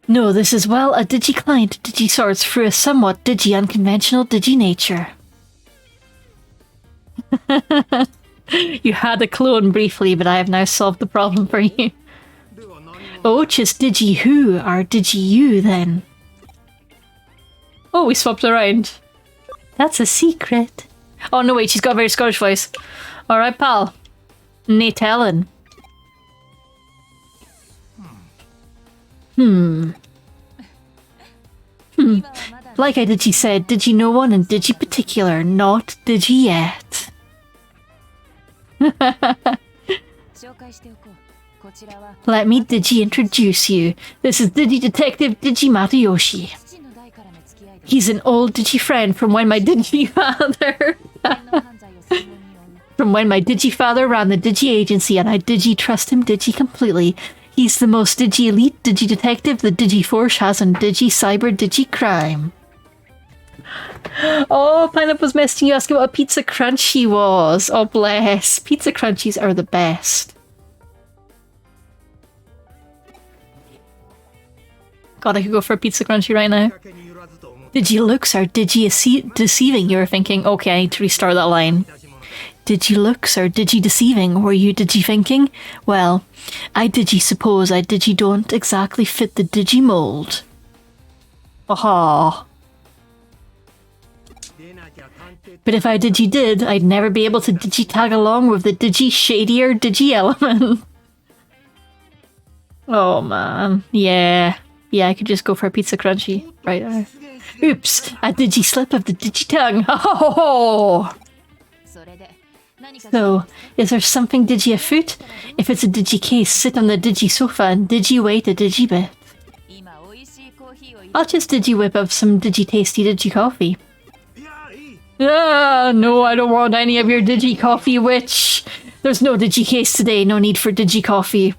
Speaker 2: No, this is well a Digi client Digi sorts through a somewhat Digi unconventional Digi nature. You had a clone briefly, but I have now solved the problem for you. Oh, just Digi who or Digi you then? Oh, we swapped around. That's a secret. Oh no, wait, she's got a very Scottish voice. Alright, pal. Nae tellin'. Like I Digi said, Digi no one and Digi particular, not Digi yet. Let me Digi introduce you. This is Digi Detective Digi Matayoshi. He's an old Digi friend from when my Digi father... from when my Digi father ran the Digi agency, and I Digi trust him Digi completely. He's the most Digi elite Digi detective the Digiforce has on Digi Cyber Digi Crime. Oh, Pineapple's messaging you asking what a pizza crunchy was. Oh, bless. Pizza crunchies are the best. God, I could go for a pizza crunchy right now. Digi looks are Digi deceiving, you were thinking. Okay, I need to restart that line. Digi looks are Digi deceiving, were you Digi thinking? Well, I Digi suppose I Digi don't exactly fit the Digi mold. Aha. But if I Digi did, I'd never be able to Digi tag along with the Digi shadier Digi element. Oh man, yeah. Yeah, I could just go for a pizza crunchy right there. Oops, a Digi slip of the Digi tongue. Oh! So, is there something Digi afoot? If it's a Digi case, sit on the Digi sofa and Digi wait a Digi bit. I'll just Digi whip up some Digi tasty Digi coffee. Ah, no, I don't want any of your Digi coffee, witch. There's no Digi case today, no need for Digi coffee.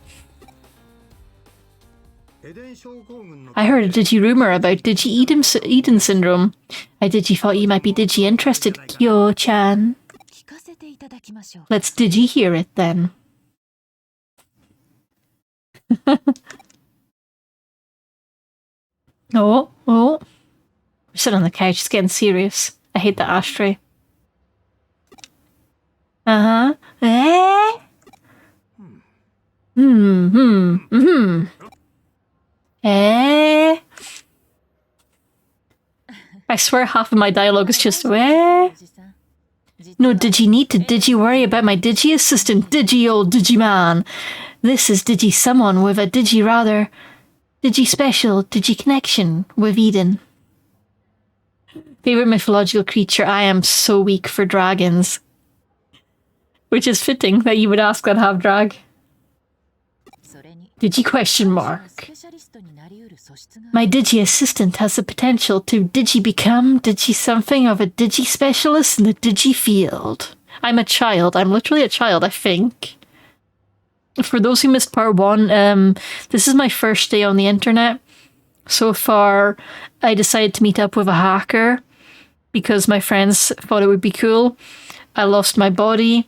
Speaker 2: I heard a Digi rumor about Digi Eden syndrome. I Digi thought you might be Digi interested, Kyo-chan. Let's Digi hear it then. Oh. We're sitting on the couch, it's getting serious. I hate that ashtray. Uh-huh. Eh? Eh? I swear half of my dialogue is just eh? No Digi need to Digi worry about my Digi assistant, Digi old Digiman. This is Digi someone with a Digi rather Digi special Digi connection with Eden. Favorite mythological creature? I am so weak for dragons. Which is fitting that you would ask that half drag. Digi question mark. My Digi assistant has the potential to Digi become Digi something of a Digi specialist in the Digi field. I'm a child. I'm literally a child, I think. For those who missed part 1, this is my first day on the internet. So far, I decided to meet up with a hacker because my friends thought it would be cool. I lost my body.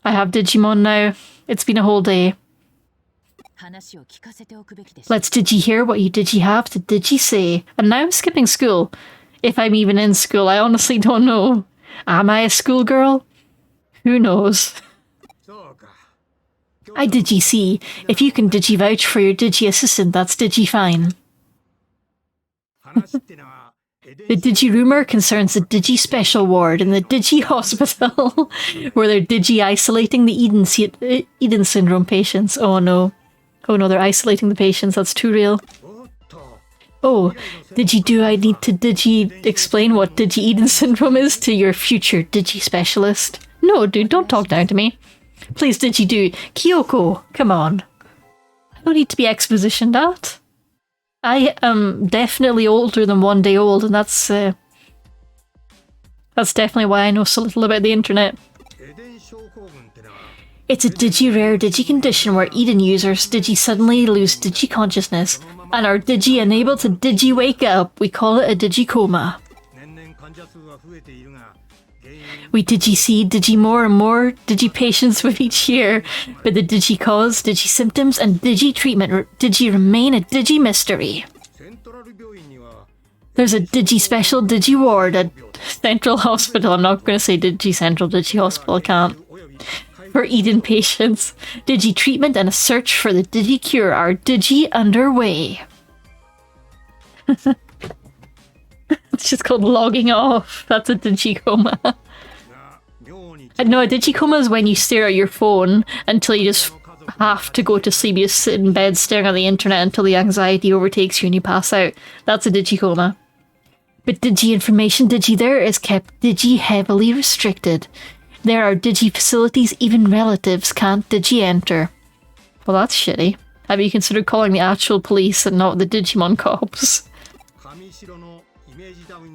Speaker 2: I have Digimon now. It's been a whole day. Let's Digi hear what you Digi have to Digi say. And now I'm skipping school. If I'm even in school, I honestly don't know. Am I a schoolgirl? Who knows? I Digi see. If you can Digi vouch for your Digi assistant, that's Digi fine. The Digi rumor concerns the Digi special ward in the Digi hospital, where they're Digi isolating the Eden syndrome patients. Oh no. Oh no, they're isolating the patients. That's too real. Oh, Digi, do I need to Digi explain what Digi Eden syndrome is to your future Digi specialist? No, dude, don't talk down to me. Please, Digi, do. Kyoko, come on. I don't need to be expositioned at. I am definitely older than 1 day old, and that's definitely why I know so little about the internet. It's a Digi rare Digi condition where Eden users Digi suddenly lose Digi consciousness and are Digi unable to Digi wake up. We call it a Digi coma. We Digi see Digi more and more Digi patients with each year, but the Digi cause, Digi symptoms, and Digi treatment Digi remain a Digi mystery. There's a Digi special Digi ward at Central Hospital. I'm not going to say Digi Central, Digi Hospital, I can't. For Eden patients, Digi treatment and a search for the Digi cure are Digi underway. It's just called logging off. That's a Digi coma. No, a Digi coma is when you stare at your phone until you just have to go to sleep. You just sit in bed staring at the internet until the anxiety overtakes you and you pass out. That's a Digi coma. But Digi information Digi there is kept Digi heavily restricted. There are Digi facilities even relatives can't Digi enter. Well, that's shitty. Have you considered calling the actual police and not the Digimon cops?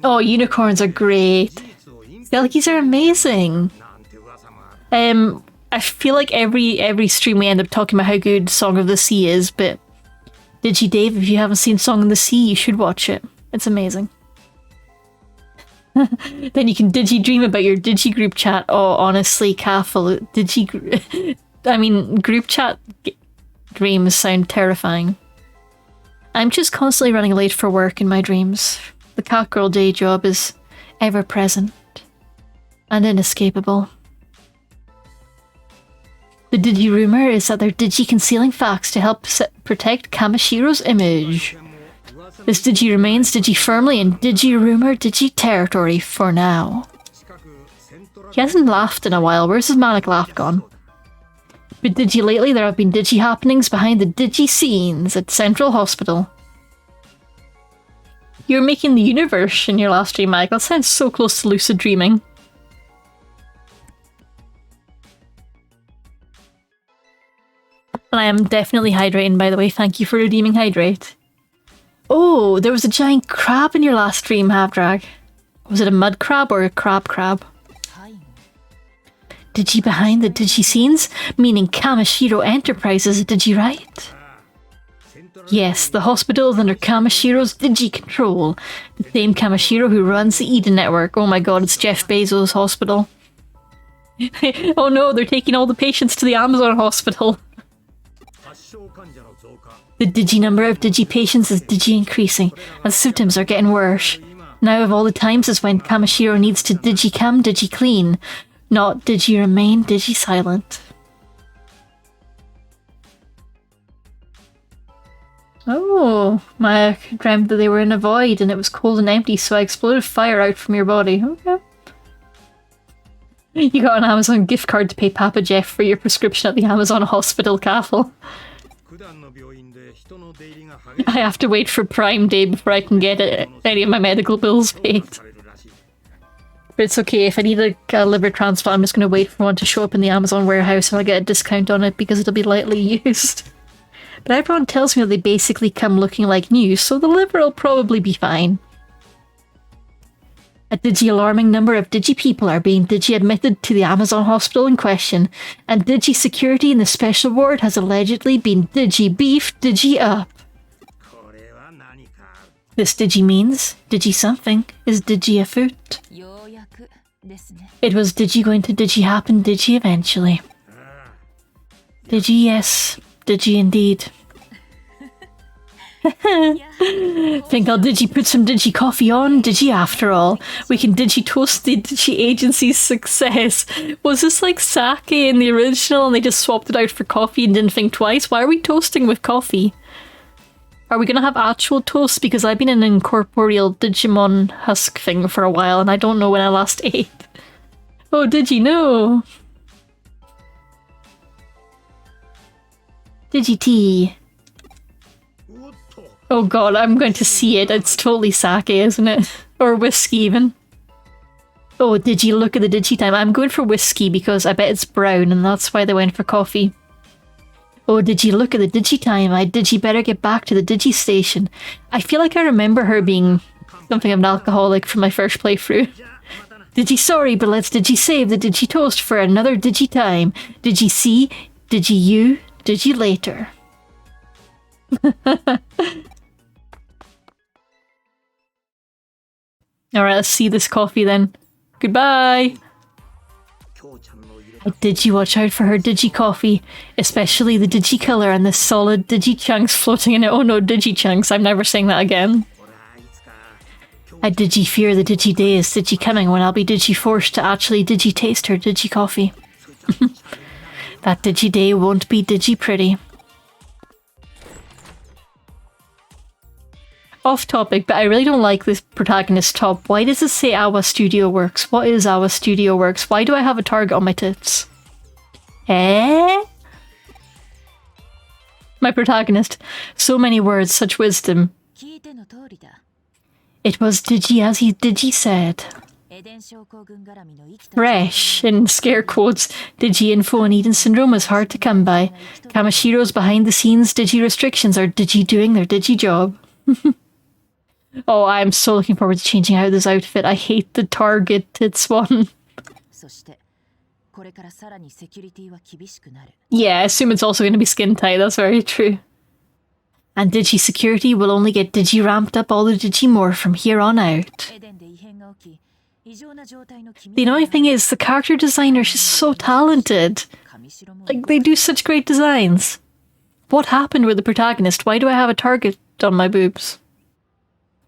Speaker 2: Oh, unicorns are great. Skellies are amazing. I feel like every stream we end up talking about how good Song of the Sea is, but Digi Dave, if you haven't seen Song of the Sea, you should watch it. It's amazing. Then you can Digi dream about your Digi group chat. Oh, honestly, careful. Group chat dreams sound terrifying. I'm just constantly running late for work in my dreams. The Catgirl day job is ever present and inescapable. The Digi rumor is that they're Digi concealing facts to help protect Kamashiro's image. This Digi remains Digi firmly in Digi rumor, Digi territory for now. He hasn't laughed in a while. Where's his manic laugh gone? But Digi lately there have been Digi happenings behind the Digi scenes at Central Hospital. You're making the universe in your last stream, Mike. That sounds so close to lucid dreaming. And I am definitely hydrating, by the way. Thank you for redeeming hydrate. Oh, there was a giant crab in your last stream, Halfdrag. Was it a mud crab or a crab? Digi behind the Digi scenes? Meaning Kamashiro Enterprises, Digi right? Yes, the hospital is under Kamashiro's Digi control. The same Kamashiro who runs the Eden Network. Oh my god, it's Jeff Bezos' hospital. Oh no, they're taking all the patients to the Amazon hospital. The Digi number of Digi patients is Digi increasing, and symptoms are getting worse. Now of all the times is when Kamashiro needs to Digicam, Digi clean, not Digi remain, Digi silent. Oh, I dreamt that they were in a void and it was cold and empty, so I exploded fire out from your body. Okay. You got an Amazon gift card to pay Papa Jeff for your prescription at the Amazon hospital, Caffel. I have to wait for Prime Day before I can get any of my medical bills paid. But it's okay, if I need a liver transplant, I'm just going to wait for one to show up in the Amazon warehouse and I'll get a discount on it because it'll be lightly used. But everyone tells me that they basically come looking like new, so the liver will probably be fine. A Digi-alarming number of Digi people are being Digi-admitted to the Amazon hospital in question, and Digi security in the special ward has allegedly been Digi-beef, Digi-up. This Digi means Digi something is Digi afoot. It was Digi going to Digi happen, Digi eventually. Digi yes, Digi indeed. Think I'll Digi put some Digi coffee on? Digi after all. We can Digi toast the Digi agency's success. Was this like sake in the original and they just swapped it out for coffee and didn't think twice? Why are we toasting with coffee? Are we gonna have actual toast? Because I've been in an incorporeal Digimon husk thing for a while and I don't know when I last ate. Oh, Digi, no! Digi tea. Oh god, I'm going to see it. It's totally sake, isn't it? Or whiskey even. Oh, Digi, look at the Digi time. I'm going for whiskey because I bet it's brown and that's why they went for coffee. Oh, Digi, look at the Digi time. Digi better get back to the Digi station. I feel like I remember her being something of an alcoholic from my first playthrough. Digi sorry, but let's Digi save the Digi toast for another Digi time. Digi see, Digi you, Digi later. Alright, let's see this coffee then. Goodbye! Digi watch out for her Digi coffee, especially the Digi colour and the solid Digi chunks floating in it. Oh no, Digi chunks, I'm never saying that again. I Digi fear the Digi day is Digi coming when I'll be Digi forced to actually Digi taste her Digi coffee. That Digi day won't be Digi pretty. Off topic, but I really don't like this protagonist top. Why does it say Awa Studio Works? What is Awa Studio Works? Why do I have a target on my tits? Eh? My protagonist. So many words, such wisdom. It was Digi as he Digi said. Fresh, in scare quotes, Digi info on Eden syndrome is hard to come by. Kamashiro's behind the scenes Digi restrictions are Digi doing their Digi job. Oh, I'm so looking forward to changing out this outfit. I hate the targeted one. Yeah, I assume it's also going to be skin tight. That's very true. And Digi security will only get Digi ramped up all the Digi more from here on out. The annoying thing is, the character designer is so talented. Like, they do such great designs. What happened with the protagonist? Why do I have a target on my boobs?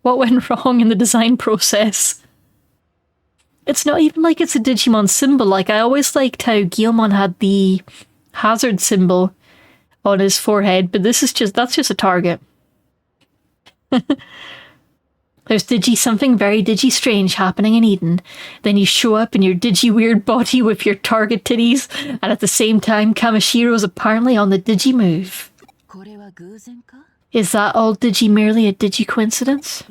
Speaker 2: What went wrong in the design process? It's not even like it's a Digimon symbol. Like, I always liked how Guilmon had the hazard symbol on his forehead, but that's just a target. There's something very Digi strange happening in Eden. Then you show up in your Digi weird body with your target titties, and at the same time, Kamashiro is apparently on the Digi move. Is that all Digi merely a Digi coincidence?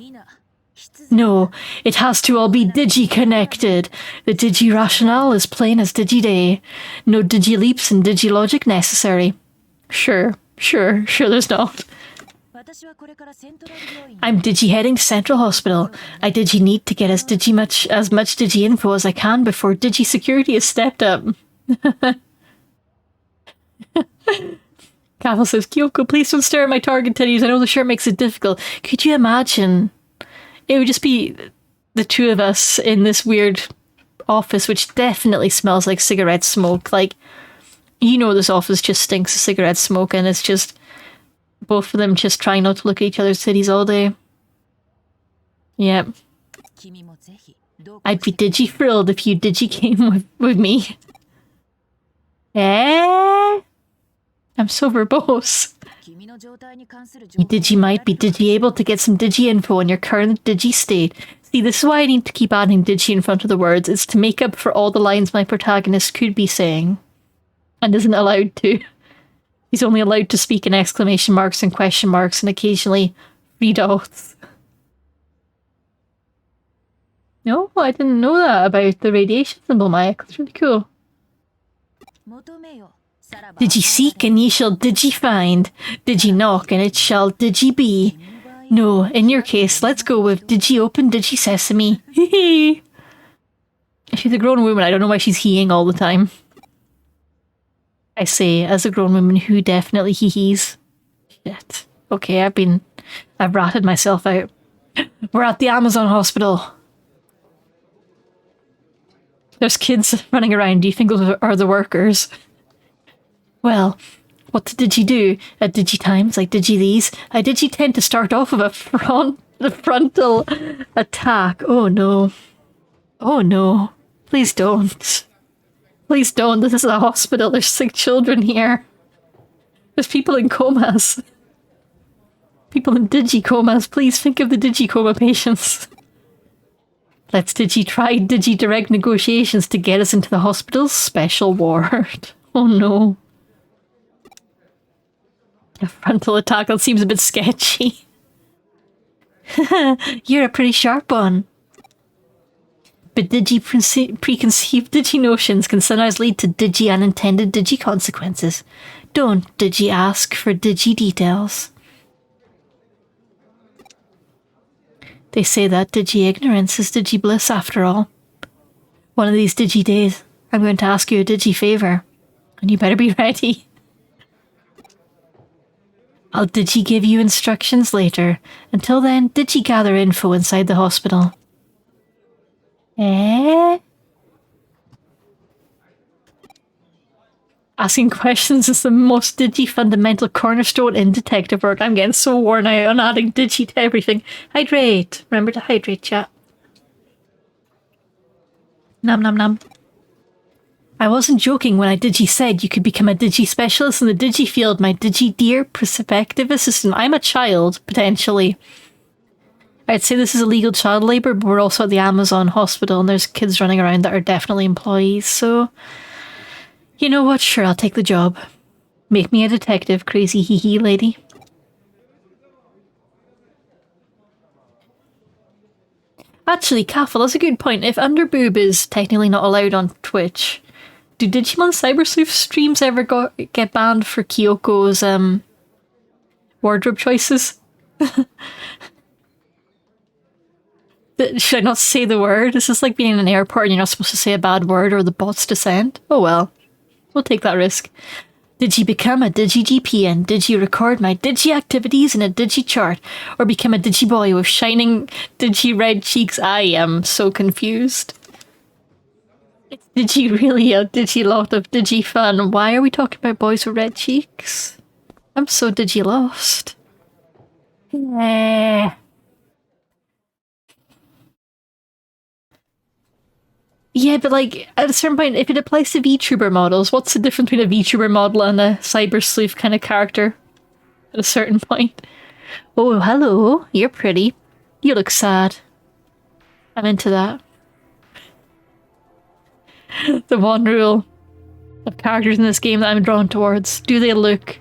Speaker 2: No, it has to all be Digi connected. The Digi rationale is plain as Digi Day. No Digi leaps and Digi logic necessary. Sure, there's not. I'm Digi heading to Central Hospital. I Digi need to get as much Digi info as I can before Digi security is stepped up. Kaffel says, Kyoko, please don't stare at my target titties. I know the shirt makes it difficult. Could you imagine? It would just be the two of us in this weird office, which definitely smells like cigarette smoke. Like, you know, this office just stinks of cigarette smoke, and it's just both of them just trying not to look at each other's titties all day. Yep. I'd be Digi thrilled if you Digi came with me. Eh? I'm so verbose. You Digi might be Digi able to get some Digi info on your current Digi state. See, this is why I need to keep adding Digi in front of the words. It's to make up for all the lines my protagonist could be saying. And isn't allowed to. He's only allowed to speak in exclamation marks and question marks and occasionally 3 dots. No, I didn't know that about the radiation symbol, Maya. It's really cool. Digi seek and ye shall Digi find. Digi knock and it shall Digi be. No, in your case, let's go with Digi open, Digi sesame. Hee. She's a grown woman. I don't know why she's heeing all the time. I say, as a grown woman who definitely hee-hees. Shit. Okay, I've ratted myself out. We're at the Amazon hospital. There's kids running around. Do you think those are the workers? Well, what did Digi do? At Digi times, like Digi these, I Digi tend to start off with a frontal attack. Oh no. Oh no. Please don't. Please don't. This is a hospital. There's sick children here. There's people in comas. People in Digi comas. Please think of the Digi coma patients. Let's Digi try Digi direct negotiations to get us into the hospital's special ward. Oh no. A frontal attack, that seems a bit sketchy. You're a pretty sharp one. But Digi preconceived Digi notions can sometimes lead to Digi unintended Digi consequences. Don't Digi ask for Digi details. They say that Digi ignorance is Digi bliss after all. One of these Digi days, I'm going to ask you a Digi favour. And you better be ready. I'll Digi give you instructions later. Until then, Digi gather info inside the hospital. Eh? Asking questions is the most Digi fundamental cornerstone in detective work. I'm getting so worn out on adding Digi to everything. Hydrate. Remember to hydrate, chat. Nom nom nom. I wasn't joking when I Digi said you could become a Digi specialist in the Digi field, my Digi dear prospective assistant. I'm a child, potentially. I'd say this is illegal child labour, but we're also at the Amazon hospital and there's kids running around that are definitely employees, so... You know what? Sure, I'll take the job. Make me a detective, crazy hee-hee lady. Actually, Caffel, that's a good point. If underboob is technically not allowed on Twitch, do Digimon Cyber Sleuth streams ever get banned for Kyoko's wardrobe choices? Should I not say the word? This is like being in an airport and you're not supposed to say a bad word or the bots descend. Oh well. We'll take that risk. Did you become a Digi-GP and did you record my Digi activities in a Digi chart? Or become a Digiboy with shining Digi red cheeks? I am so confused. Is Digi really a Digi lot of Digi fun? Why are we talking about boys with red cheeks? I'm so Digi lost. Yeah, but like, at a certain point, if it applies to VTuber models, what's the difference between a VTuber model and a Cyber Sleuth kind of character? At a certain point. Oh, hello. You're pretty. You look sad. I'm into that. The one rule of characters in this game that I'm drawn towards. Do they look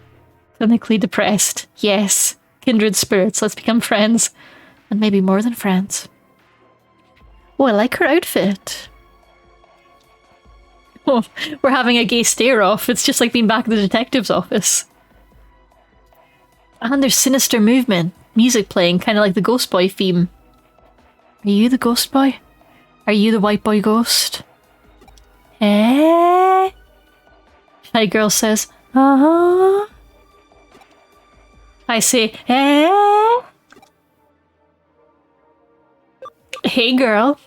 Speaker 2: clinically depressed? Yes. Kindred spirits. Let's become friends. And maybe more than friends. Oh, I like her outfit. Oh, we're having a gay stare-off. It's just like being back at the detective's office. And there's sinister movement. Music playing, kind of like the Ghost Boy theme. Are you the Ghost Boy? Are you the white boy ghost? Eh? Shy Girl says, uh-huh. I say, eh? Hey girl.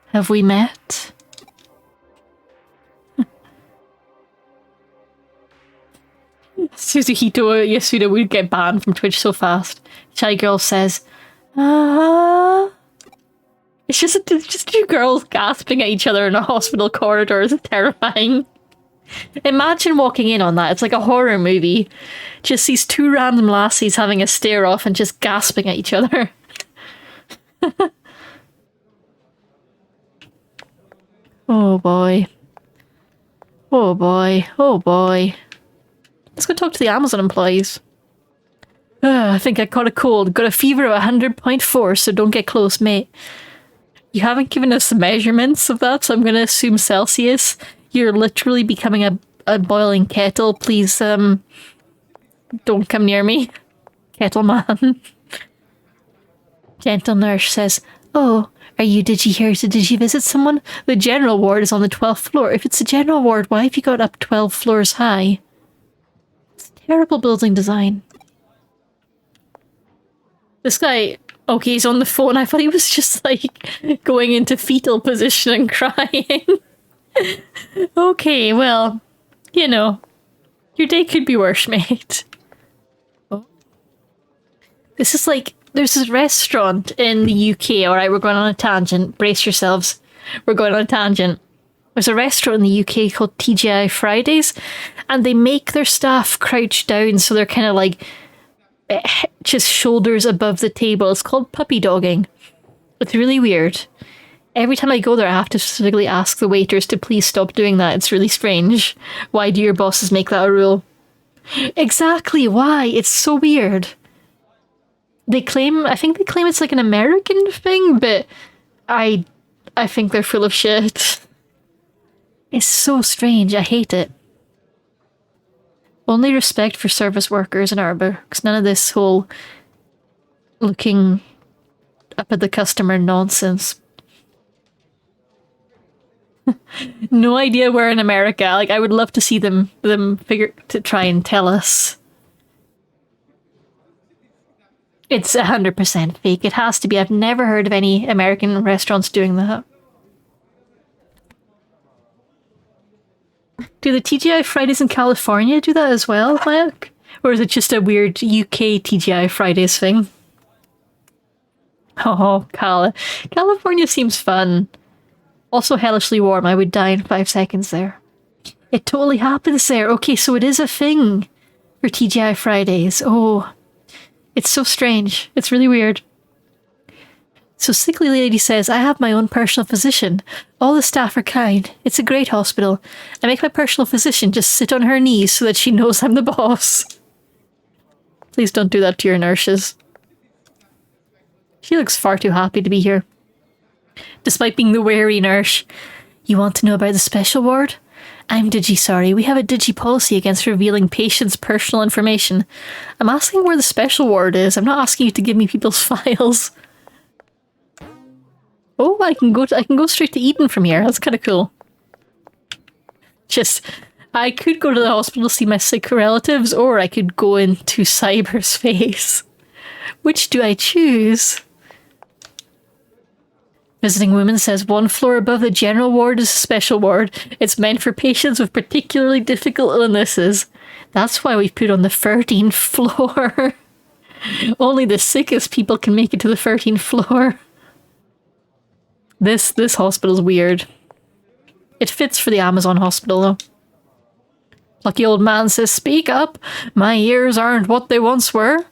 Speaker 2: Have we met? Suzuhito Yasuda would get banned from Twitch so fast. Shy Girl says, It's just two girls gasping at each other in a hospital corridor. It's terrifying. Imagine walking in on that. It's like a horror movie. Just these two random lassies having a stare off and just gasping at each other. Oh boy. Oh boy. Oh boy. Let's go talk to the Amazon employees. I think I caught a cold. Got a fever of 100.4, so don't get close, mate. You haven't given us the measurements of that, so I'm going to assume Celsius. You're literally becoming a boiling kettle. Please, don't come near me. Kettle man. Gentle nurse says, oh, are you Digi here to Digi visit someone? The general ward is on the 12th floor. If it's a general ward, why have you got up 12 floors high? It's terrible building design. This guy, okay, he's on the phone. I thought he was just like going into fetal position and crying. Okay, well, you know, your day could be worse, mate. Oh. This is like, there's this restaurant in the UK. Alright, we're going on a tangent. Brace yourselves. We're going on a tangent. There's a restaurant in the UK called TGI Fridays, and they make their staff crouch down so they're kind of like just shoulders above the table. It's called puppy dogging. It's really weird. Every time I go there, I have to specifically ask the waiters to please stop doing that. It's really strange. Why do your bosses make that a rule? Exactly, why? It's so weird. I think they claim it's like an American thing, but I think they're full of shit. It's so strange. I hate it. Only respect for service workers in Arbor, because none of this whole looking up at the customer nonsense. No idea where in America. Like, I would love to see them figure to try and tell us. It's 100% fake. It has to be. I've never heard of any American restaurants doing that. Do the TGI Fridays in California do that as well, Mike? Or is it just a weird UK TGI Fridays thing? Oh, California seems fun. Also hellishly warm. I would die in 5 seconds there. It totally happens there. Okay, so it is a thing for TGI Fridays. Oh, it's so strange. It's really weird. So Sickly Lady says, I have my own personal physician. All the staff are kind. It's a great hospital. I make my personal physician just sit on her knees so that she knows I'm the boss. Please don't do that to your nurses. She looks far too happy to be here. despite being the wary nurse. You want to know about the special ward? I'm sorry. We have a Digi policy against revealing patients' personal information. I'm asking where the special ward is. I'm not asking you to give me people's files. Oh, I can go straight to Eden from here. That's kind of cool. I could go to the hospital to see my sick relatives, or I could go into cyberspace. Which do I choose? Visiting woman says 1 floor above the general ward is a special ward. It's meant for patients with particularly difficult illnesses. That's why we put on the 13th floor. Only the sickest people can make it to the 13th floor. This hospital's weird. It fits for the Amazon hospital, though. Lucky old man says, speak up. My ears aren't what they once were.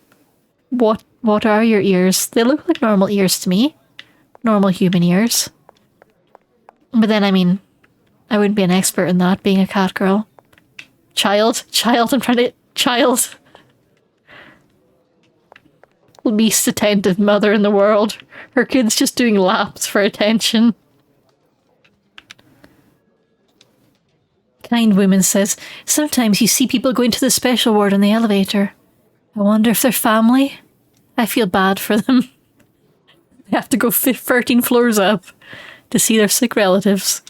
Speaker 2: What are your ears? They look like normal ears to me. Normal human ears. But then, I mean, I wouldn't be an expert in that, being a cat girl. Child, I'm trying to... Child. Least attentive mother in the world. Her kid's just doing laps for attention. Kind woman says, sometimes you see people going to the special ward in the elevator. I wonder if they're family. I feel bad for them. They have to go 13 floors up to see their sick relatives.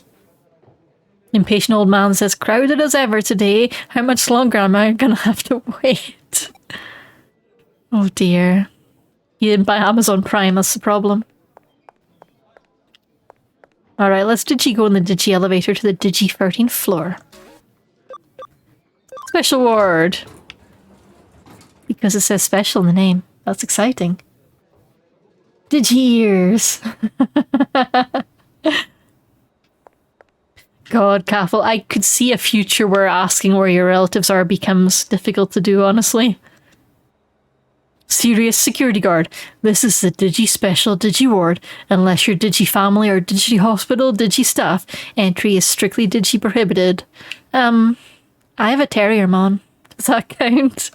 Speaker 2: Impatient old man says, crowded as ever today. How much longer am I gonna have to wait? Oh dear. You didn't buy Amazon Prime, that's the problem. Alright, let's Digi go in the Digi elevator to the Digi 13th floor. Special ward. Because it says special in the name. That's exciting. Digi ears. God, Caffel, I could see a future where asking where your relatives are becomes difficult to do, honestly. Serious security guard. This is the Digi Special Digi Ward. Unless you're Digi Family or Digi Hospital Digi Staff, entry is strictly Digi prohibited. I have a terrier, Mon. Does that count?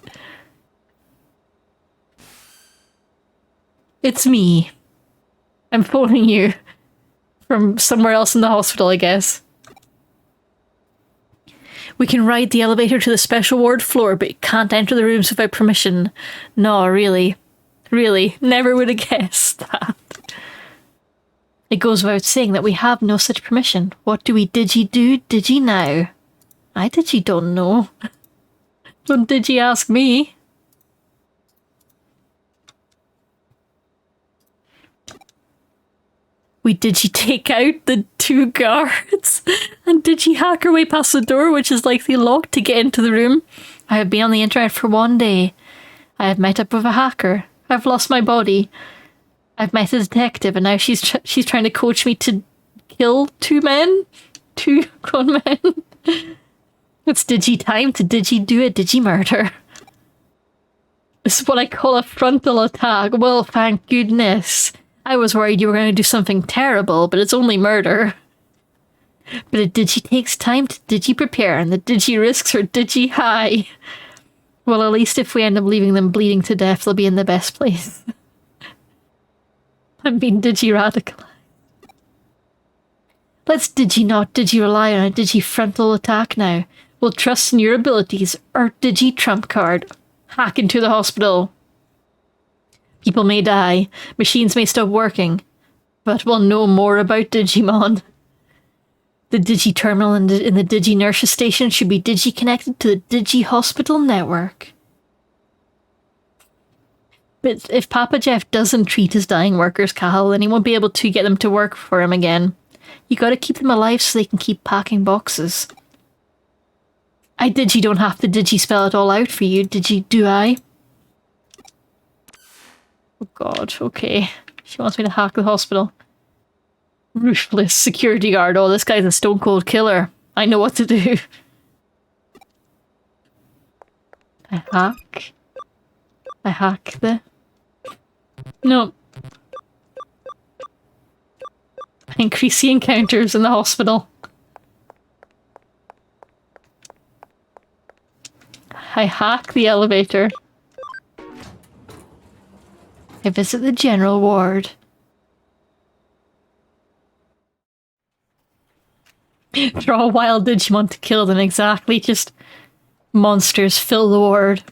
Speaker 2: It's me. I'm phoning you from somewhere else in the hospital, I guess. We can ride the elevator to the special ward floor, but you can't enter the rooms without permission. No, really. Really, never would have guessed that. It goes without saying that we have no such permission. What do we Digi do? Digi now? I Digi don't know. Don't Digi ask me. We Digi take out the 2 guards and Digi hack our way past the door, which is likely locked, to get into the room. I have been on the internet for 1 day. I have met up with a hacker. I've lost my body. I've met a detective, and now she's trying to coach me to kill 2 men? 2 grown men? It's Digi time to Digi do a Digi murder. This is what I call a frontal attack. Well, thank goodness. I was worried you were going to do something terrible, but it's only murder. But a Digi takes time to Digi prepare, and the Digi risks are Digi high. Well, at least if we end up leaving them bleeding to death, they'll be in the best place. I'm being Digi radicalized. Let's Digi not Digi rely on a Digi frontal attack now. We'll trust in your abilities, or Digi trump card. Hack into the hospital. People may die, machines may stop working, but we'll know more about Digimon. The Digi terminal in the Digi nurse station should be Digi connected to the Digi hospital network. But if Papa Jeff doesn't treat his dying workers, Cahill, then he won't be able to get them to work for him again. You gotta keep them alive so they can keep packing boxes. I Digi don't have to Digi spell it all out for you, Digi, do I? Oh god, okay. She wants me to hack the hospital. Ruthless security guard. Oh, this guy's a stone cold killer. I know what to do. I hack the... No. I increase the encounters in the hospital. I hack the elevator. I visit the general ward. Draw a wild Digimon to kill them, exactly. Just monsters fill the ward.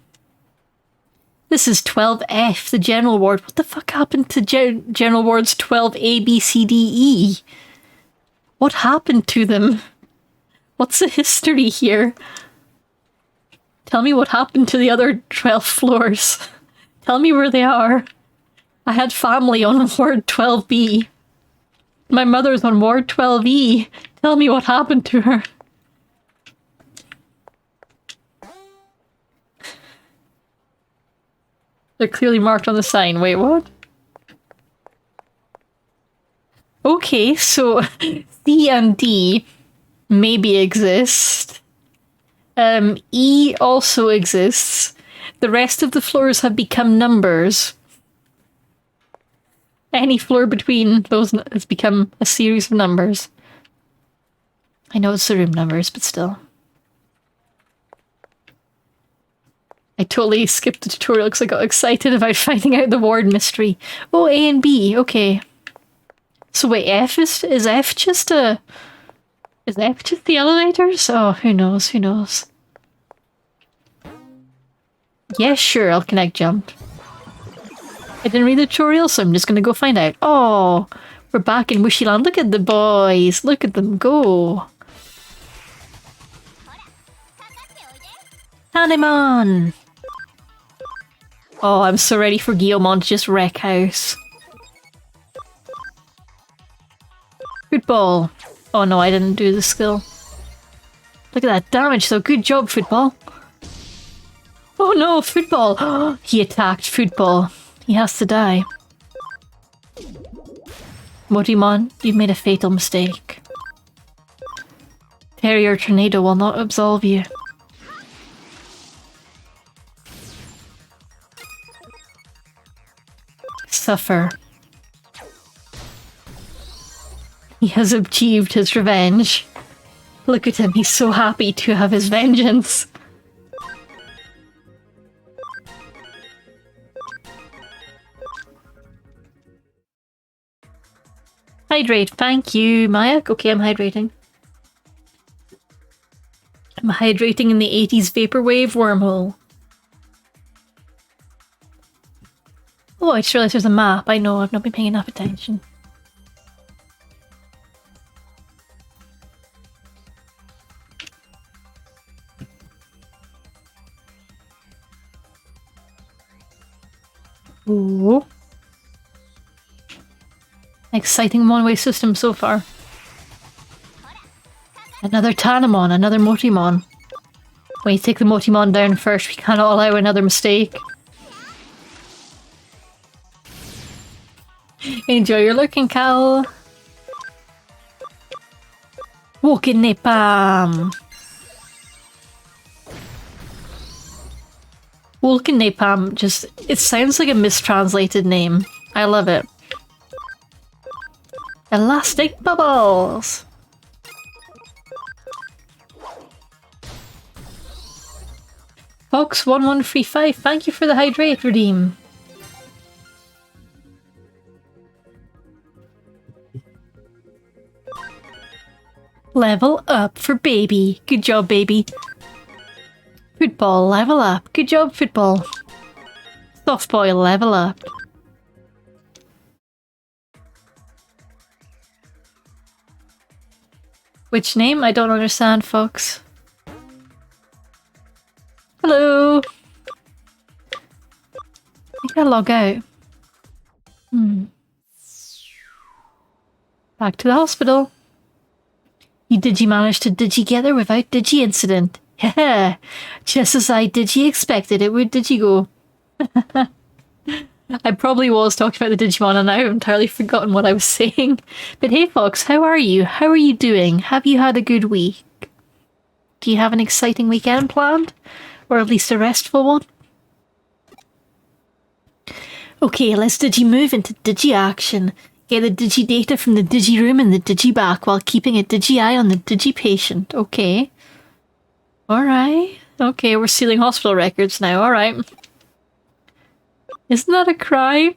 Speaker 2: This is 12F, the general ward. What the fuck happened to general wards 12A, B, C, D, E? What happened to them? What's the history here? Tell me what happened to the other 12 floors. Tell me where they are. I had family on ward 12B. My mother's on ward 12E. Tell me what happened to her. They're clearly marked on the sign. Wait, what? Okay, so C and D maybe exist. E also exists. The rest of the floors have become numbers. Any floor between those has become a series of numbers. I know it's the room numbers, but still. I totally skipped the tutorial because I got excited about finding out the ward mystery. Oh, A and B, okay. So wait, F is F just a... Is F just the elevators? Oh, who knows, who knows. Yeah, sure, I'll connect jump. I didn't read the tutorial, so I'm just gonna go find out. Oh, we're back in Wishyland. Look at the boys. Look at them go. Tanemon! Oh, I'm so ready for Guillemon to just wreck house. Football. Oh no, I didn't do the skill. Look at that damage though. Good job, football. Oh no, football! He attacked football. He has to die. Motimon, you've made a fatal mistake. Terrier Tornado will not absolve you. Suffer. He has achieved his revenge. Look at him, he's so happy to have his vengeance. Hydrate, thank you, Maya. Okay, I'm hydrating. I'm hydrating in the 80s vaporwave wormhole. Oh, I just realized there's a map. I know, I've not been paying enough attention. Ooh. Exciting one-way system so far. Another Tanemon, another Motimon. When you take the Motimon down first, we cannot allow another mistake. Enjoy your looking, Cal. Woken Napalm. Woken Napalm just... It sounds like a mistranslated name. I love it. Elastic bubbles! Fox1135, thank you for the hydrate redeem. Level up for baby. Good job, baby. Football, level up. Good job, football. Softball, level up. Which name? I don't understand, folks. Hello! I gotta log out. Back to the hospital. You Digi managed to Digi-gather without Digi-incident. Heh, just as I Digi-expected it would Digi-go. I probably was talking about the Digimon and I've entirely forgotten what I was saying. But hey Fox, how are you? How are you doing? Have you had a good week? Do you have an exciting weekend planned? Or at least a restful one? Okay, let's Digi-move into Digi-action. Get the Digi-data from the Digi-room and the Digi-back while keeping a Digi-eye on the Digi-patient. Okay. Alright. Okay, we're sealing hospital records now. Alright. Isn't that a crime?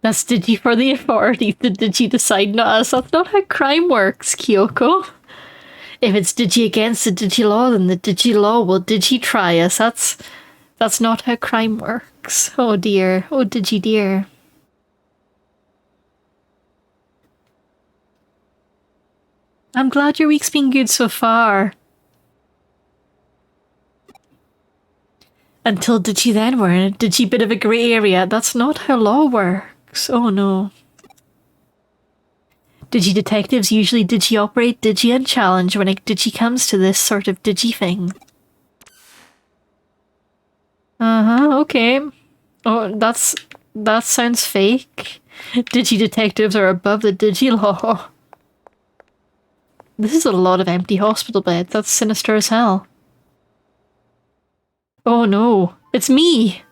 Speaker 2: That's Digi for the authorities. The Digi decide not us. That's not how crime works, Kyoko. If it's Digi against the Digi law, then the Digi law will Digi try us. That's not how crime works. Oh dear. Oh Digi dear. I'm glad your week's been good so far. Until Digi then we're in a Digi bit of a grey area. That's not how law works. Oh no. Digi detectives usually Digi operate Digi and challenge when a Digi comes to this sort of Digi thing. Okay. Oh, that sounds fake. Digi detectives are above the Digi law. This is a lot of empty hospital beds. That's sinister as hell. Oh no, it's me!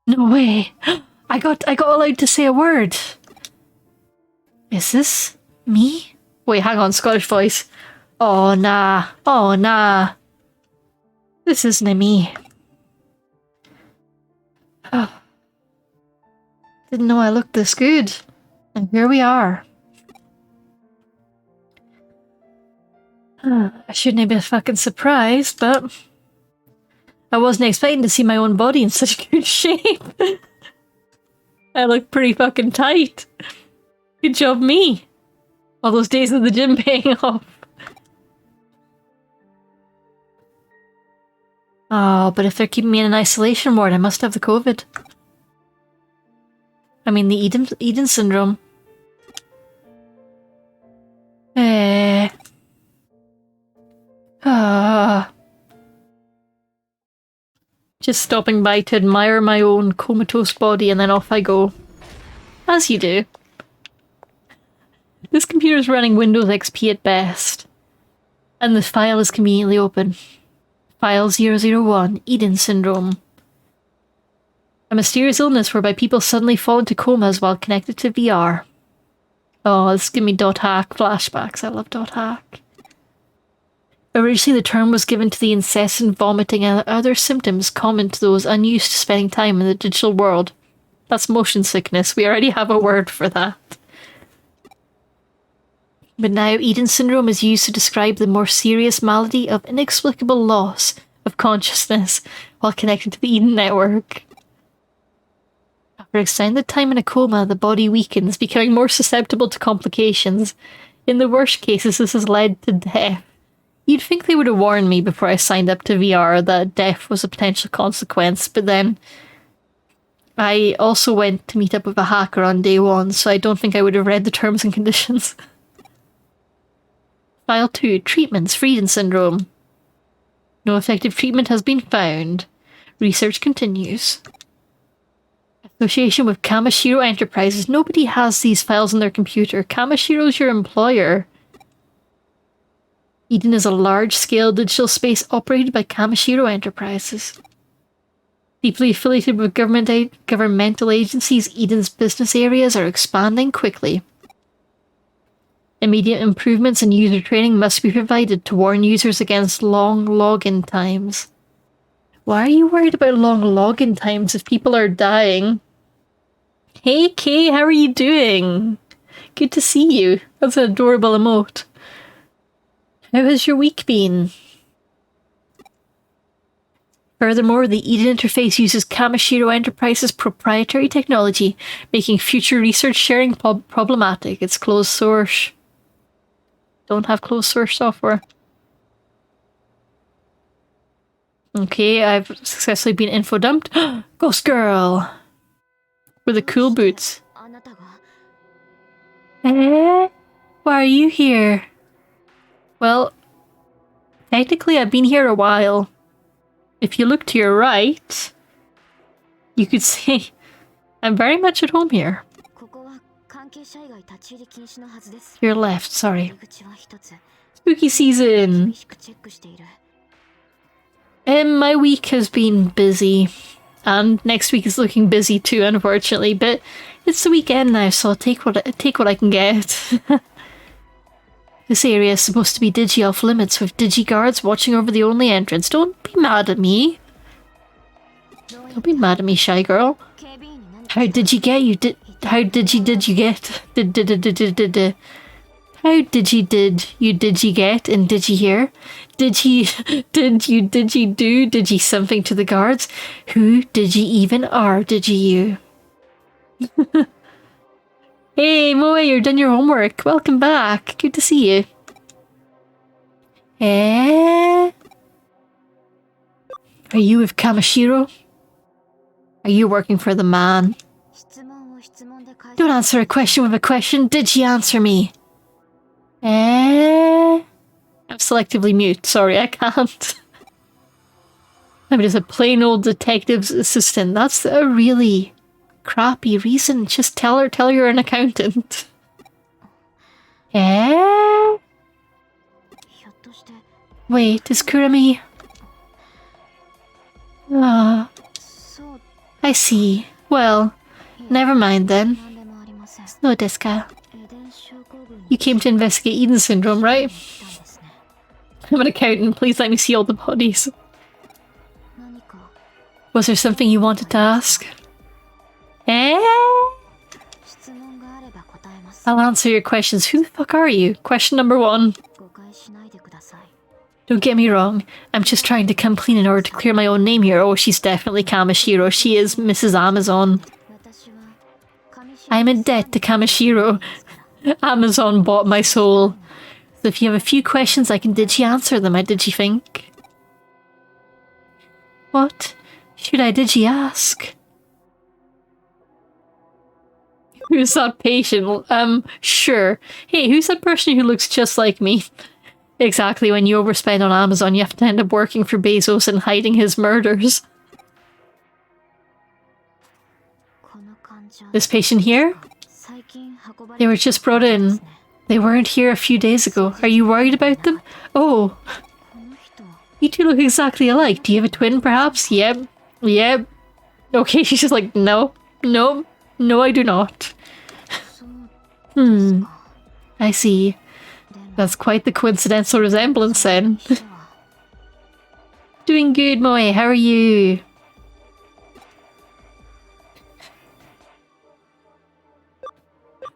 Speaker 2: No way! I got allowed to say a word! Is this me? Wait, hang on, Scottish voice. Oh nah, oh nah. This isn't me. Didn't know I looked this good. And here we are. I shouldn't have been fucking surprised, but I wasn't expecting to see my own body in such good shape. I look pretty fucking tight. Good job, me. All those days at the gym paying off. Oh, but if they're keeping me in an isolation ward, I must have the COVID. I mean, the Eden syndrome. Just stopping by to admire my own comatose body and then off I go. As you do. This computer's running Windows XP at best. And the file is conveniently open. File 001, Eden Syndrome. A mysterious illness whereby people suddenly fall into comas while connected to VR. Oh, this gives me .hack flashbacks. I love .hack. Originally, the term was given to the incessant vomiting and other symptoms common to those unused to spending time in the digital world. That's motion sickness. We already have a word for that. But now, Eden Syndrome is used to describe the more serious malady of inexplicable loss of consciousness while connected to the Eden network. After extended time in a coma, the body weakens, becoming more susceptible to complications. In the worst cases, this has led to death. You'd think they would have warned me before I signed up to VR that death was a potential consequence, but then I also went to meet up with a hacker on day one, so I don't think I would have read the terms and conditions. File 2. Treatments for Eden Syndrome. No effective treatment has been found. Research continues. Association with Kamashiro Enterprises. Nobody has these files on their computer. Kamashiro's your employer. Eden is a large-scale digital space operated by Kamashiro Enterprises. Deeply affiliated with governmental agencies, Eden's business areas are expanding quickly. Immediate improvements in user training must be provided to warn users against long login times. Why are you worried about long login times if people are dying? Hey Kay, how are you doing? Good to see you. That's an adorable emote. How has your week been? Furthermore, the Eden interface uses Kamashiro Enterprises' proprietary technology, making future research sharing problematic. It's closed source. Don't have closed source software. Okay, I've successfully been info dumped. Ghost Girl! With the cool boots. Eh? Why are you here? Well, technically I've been here a while. If you look to your right, you could see I'm very much at home here. Your left, sorry. Spooky season! My week has been busy. And next week is looking busy too, unfortunately. But it's the weekend now, so I'll take what I can get. This area is supposed to be Digi off limits, with Digi guards watching over the only entrance. Don't be mad at me. Don't be mad at me, shy girl. How did you get? How did you get? How did you get? And did you hear? Did you do? Did you something to the guards? Who did you even are? Did you? Hey, Moe, you're done your homework. Welcome back. Good to see you. Eh? Are you with Kamishiro? Are you working for the man? Don't answer a question with a question. Did she answer me? Eh? I'm selectively mute. Sorry, I can't. I'm just a plain old detective's assistant. That's a really crappy reason. Just tell her you're an accountant. Eh? Wait, is Kurami... Ah, I see. Well, never mind then. No desu ka. You came to investigate Eden Syndrome, right? I'm an accountant. Please let me see all the bodies. Was there something you wanted to ask? Eh? I'll answer your questions. Who the fuck are you? Question number 1. Don't get me wrong, I'm just trying to come clean in order to clear my own name here. Oh, she's definitely Kamishiro. She is Mrs. Amazon. I'm in debt to Kamishiro. Amazon bought my soul. So if you have a few questions, I can digi answer them. I digi think. What should I digi ask? Who's that patient? Sure. Hey, who's that person who looks just like me? Exactly, when you overspend on Amazon, you have to end up working for Bezos and hiding his murders. This patient here? They were just brought in. They weren't here a few days ago. Are you worried about them? Oh. You two look exactly alike. Do you have a twin, perhaps? Yep. Yep. Okay, she's just like, no. No. No, I do not. I see. That's quite the coincidental resemblance then. Doing good, Moe. How are you?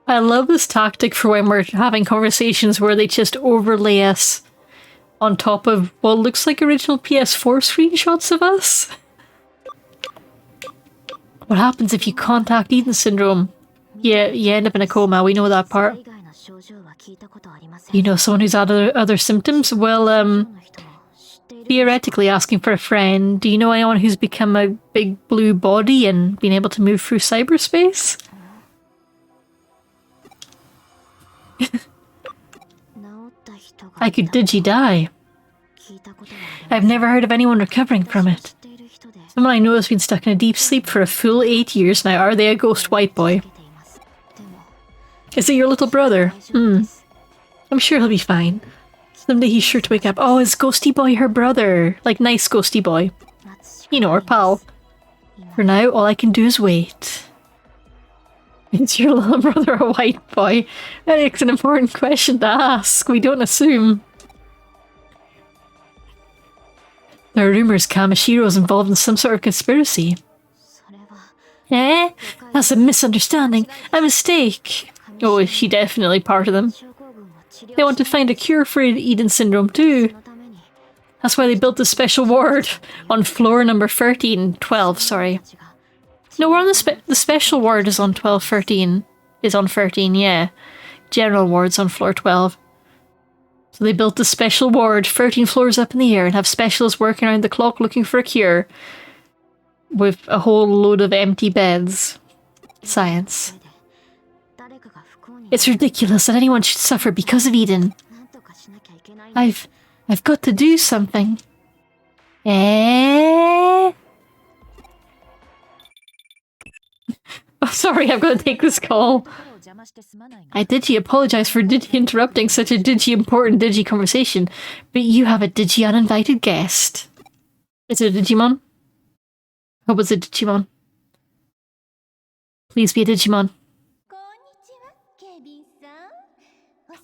Speaker 2: I love this tactic for when we're having conversations where they just overlay us on top of what looks like original PS4 screenshots of us. What happens if you contact Eden Syndrome? Yeah, you end up in a coma. We know that part. You know someone who's had other symptoms? Well, theoretically asking for a friend. Do you know anyone who's become a big blue body and been able to move through cyberspace? I could digi-die. I've never heard of anyone recovering from it. Someone I know has been stuck in a deep sleep for a full 8 years now. Are they a ghost white boy? Is it your little brother? I'm sure he'll be fine. Someday he's sure to wake up. Oh, is Ghosty Boy her brother? Like, nice Ghosty Boy. You know, her pal. For now, all I can do is wait. Is your little brother a white boy? It's an important question to ask. We don't assume. There are rumors Kamashiro's involved in some sort of conspiracy. Eh? That's a misunderstanding. A mistake. Oh, is she definitely part of them? They want to find a cure for Eden Syndrome too. That's why they built a special ward on floor number 12, sorry. No, we're on the special ward is on 13, yeah. General ward's on floor 12. So they built a special ward 13 floors up in the air and have specialists working around the clock looking for a cure. With a whole load of empty beds. Science. It's ridiculous that anyone should suffer because of Eden. I've got to do something. Eh? Oh, sorry, I've got to take this call. I digi apologize for digi interrupting such a digi important digi conversation, but you have a digi uninvited guest. Is it a Digimon? Hope it's a Digimon. Please be a Digimon.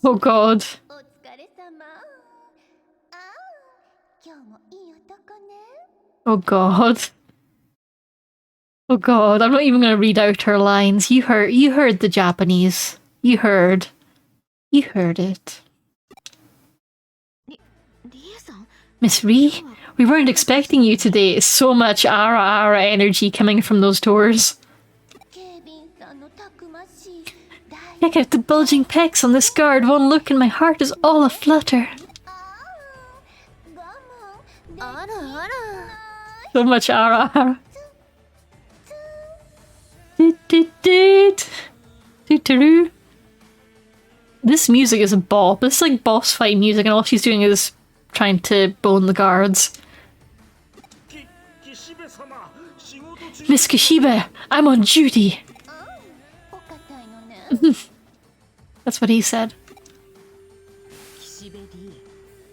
Speaker 2: Oh god. Oh god. Oh god, I'm not even going to read out her lines. You heard the Japanese. You heard it. Miss Ree, we weren't expecting you today. So much ara energy coming from those doors. Check out the bulging pecs on this guard. One look and my heart is all aflutter. So much ara. This music is a bop. This is like boss fight music and all she's doing is trying to bone the guards. Miss Kishibe, I'm on duty. That's what he said.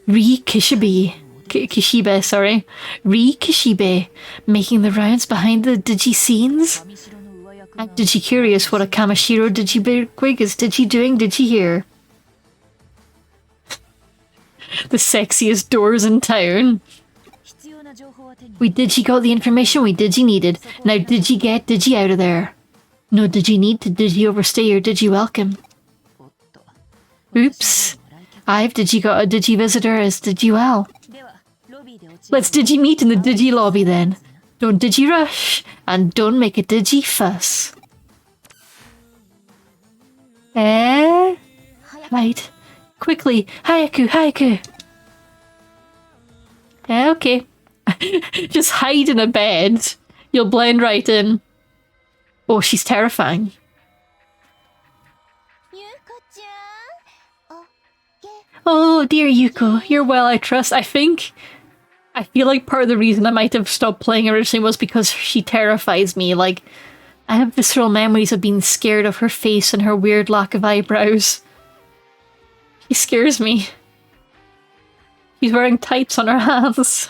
Speaker 2: Ri Kishibe. Kishibe, sorry. Ri Kishibe, making the rounds behind the digi scenes? I'm digi curious what a Kamashiro Digibigwig is digi doing, digi here? The sexiest doors in town. We digi got the information we digi needed. Now digi get digi out of there. No digi need to digi overstay your digi welcome. Oops. I've digi got a digi visitor as digi well. Let's digi meet in the digi lobby then. Don't digi rush, and don't make a digi fuss. Right. Quickly, Hayaku. Okay. Just hide in a bed. You'll blend right in. Oh, she's terrifying. Oh, dear Yuko, you're well, I trust. I feel like part of the reason I might have stopped playing originally was because she terrifies me. Like, I have visceral memories of being scared of her face and her weird lack of eyebrows. She scares me. She's wearing tights on her hands.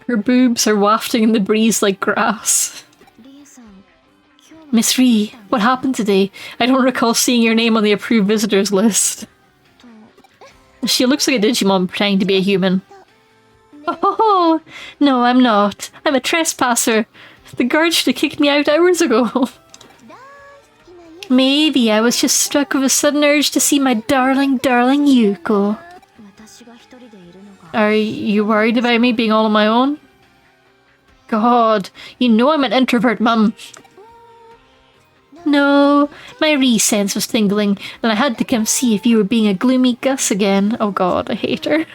Speaker 2: Her boobs are wafting in the breeze like grass. Miss Ree, what happened today? I don't recall seeing your name on the approved visitors list. She looks like a Digimon pretending to be a human. Oh, no, I'm not. I'm a trespasser. The guard should have kicked me out hours ago. Maybe I was just struck with a sudden urge to see my darling Yuko. Are you worried about me being all on my own? God, you know I'm an introvert, Mum. No, my re-sense was tingling, and I had to come see if you were being a gloomy Gus again. Oh god, I hate her.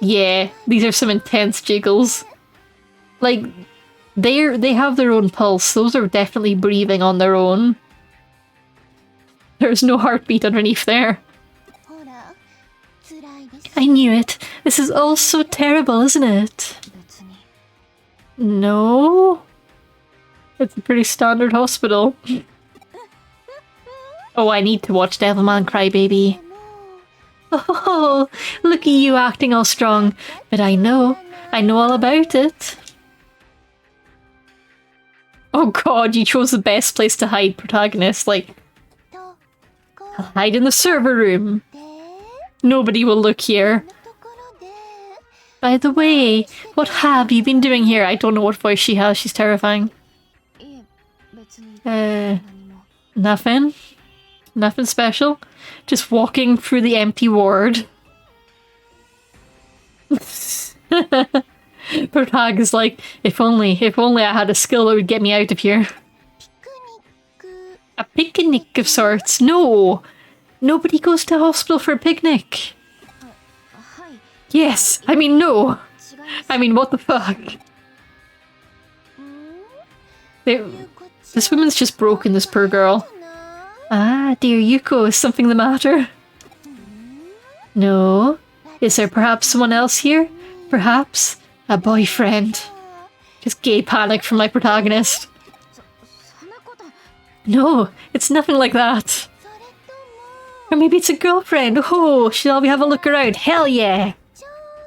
Speaker 2: Yeah, these are some intense jiggles. Like, they have their own pulse. Those are definitely breathing on their own. There's no heartbeat underneath there. I knew it. This is all so terrible, isn't it? No? It's a pretty standard hospital. Oh, I need to watch Devilman Crybaby. Oh, look at you acting all strong. But I know all about it. Oh god, you chose the best place to hide, protagonist. Like, I'll hide in the server room. Nobody will look here. By the way, what have you been doing here? I don't know what voice she has, she's terrifying. Nothing? Nothing special? Just walking through the empty ward. Protag is like, if only I had a skill that would get me out of here. A picnic of sorts? No! Nobody goes to hospital for a picnic. Yes, I mean no. I mean what the fuck? This woman's just broken, this poor girl. Ah, dear Yuko, is something the matter? No? Is there perhaps someone else here? Perhaps a boyfriend? Just gay panic from my protagonist. No, it's nothing like that. Or maybe it's a girlfriend. Oh, shall we have a look around? Hell yeah!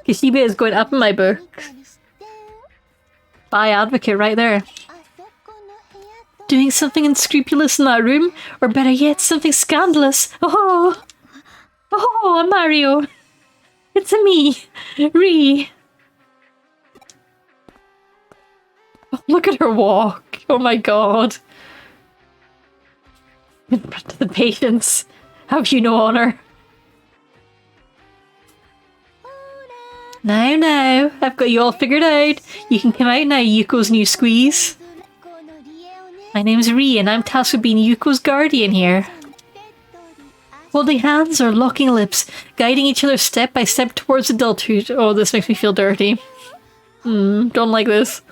Speaker 2: Kishibe is going up in my book. Bi advocate right there. Doing something unscrupulous in that room? Or better yet, something scandalous? Oh! Oh, a Mario! It's a me! Ree! Look at her walk. Oh my god. The patience. Have you no honor? Now, I've got you all figured out. You can come out now, Yuko's new squeeze. My name's Rie, and I'm tasked with being Yuko's guardian here. Holding hands or locking lips, guiding each other step by step towards adulthood. Oh, this makes me feel dirty. Don't like this.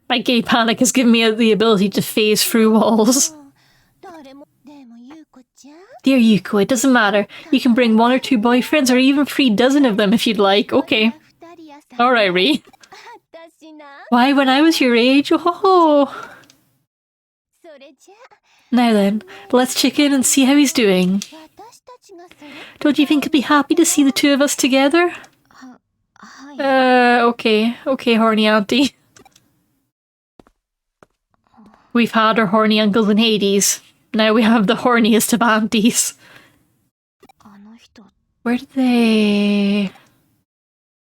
Speaker 2: My gay panic has given me the ability to phase through walls. Dear Yuko, it doesn't matter. You can bring 1 or 2 boyfriends or even 3 dozen of them if you'd like. Okay. Alright, Rie. Why, when I was your age? Oh. Now then, let's check in and see how he's doing. Don't you think he'll be happy to see the 2 of us together? Okay. Okay, horny auntie. We've had our horny uncles in Hades. Now we have the horniest of aunties. Where did they...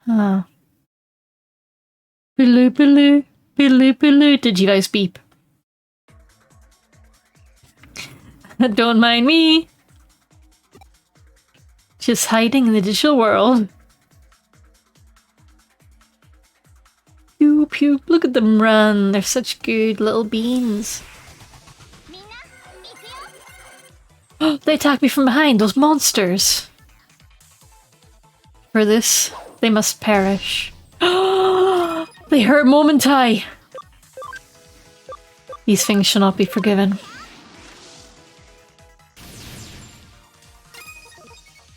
Speaker 2: Huh. Biloo, biloo, biloo, biloo. Digivice beep. Don't mind me. Just hiding in the digital world. Pew, pew. Look at them run. They're such good little beans. They attack me from behind, those monsters! For this, they must perish. They hurt Momentai! These things shall not be forgiven.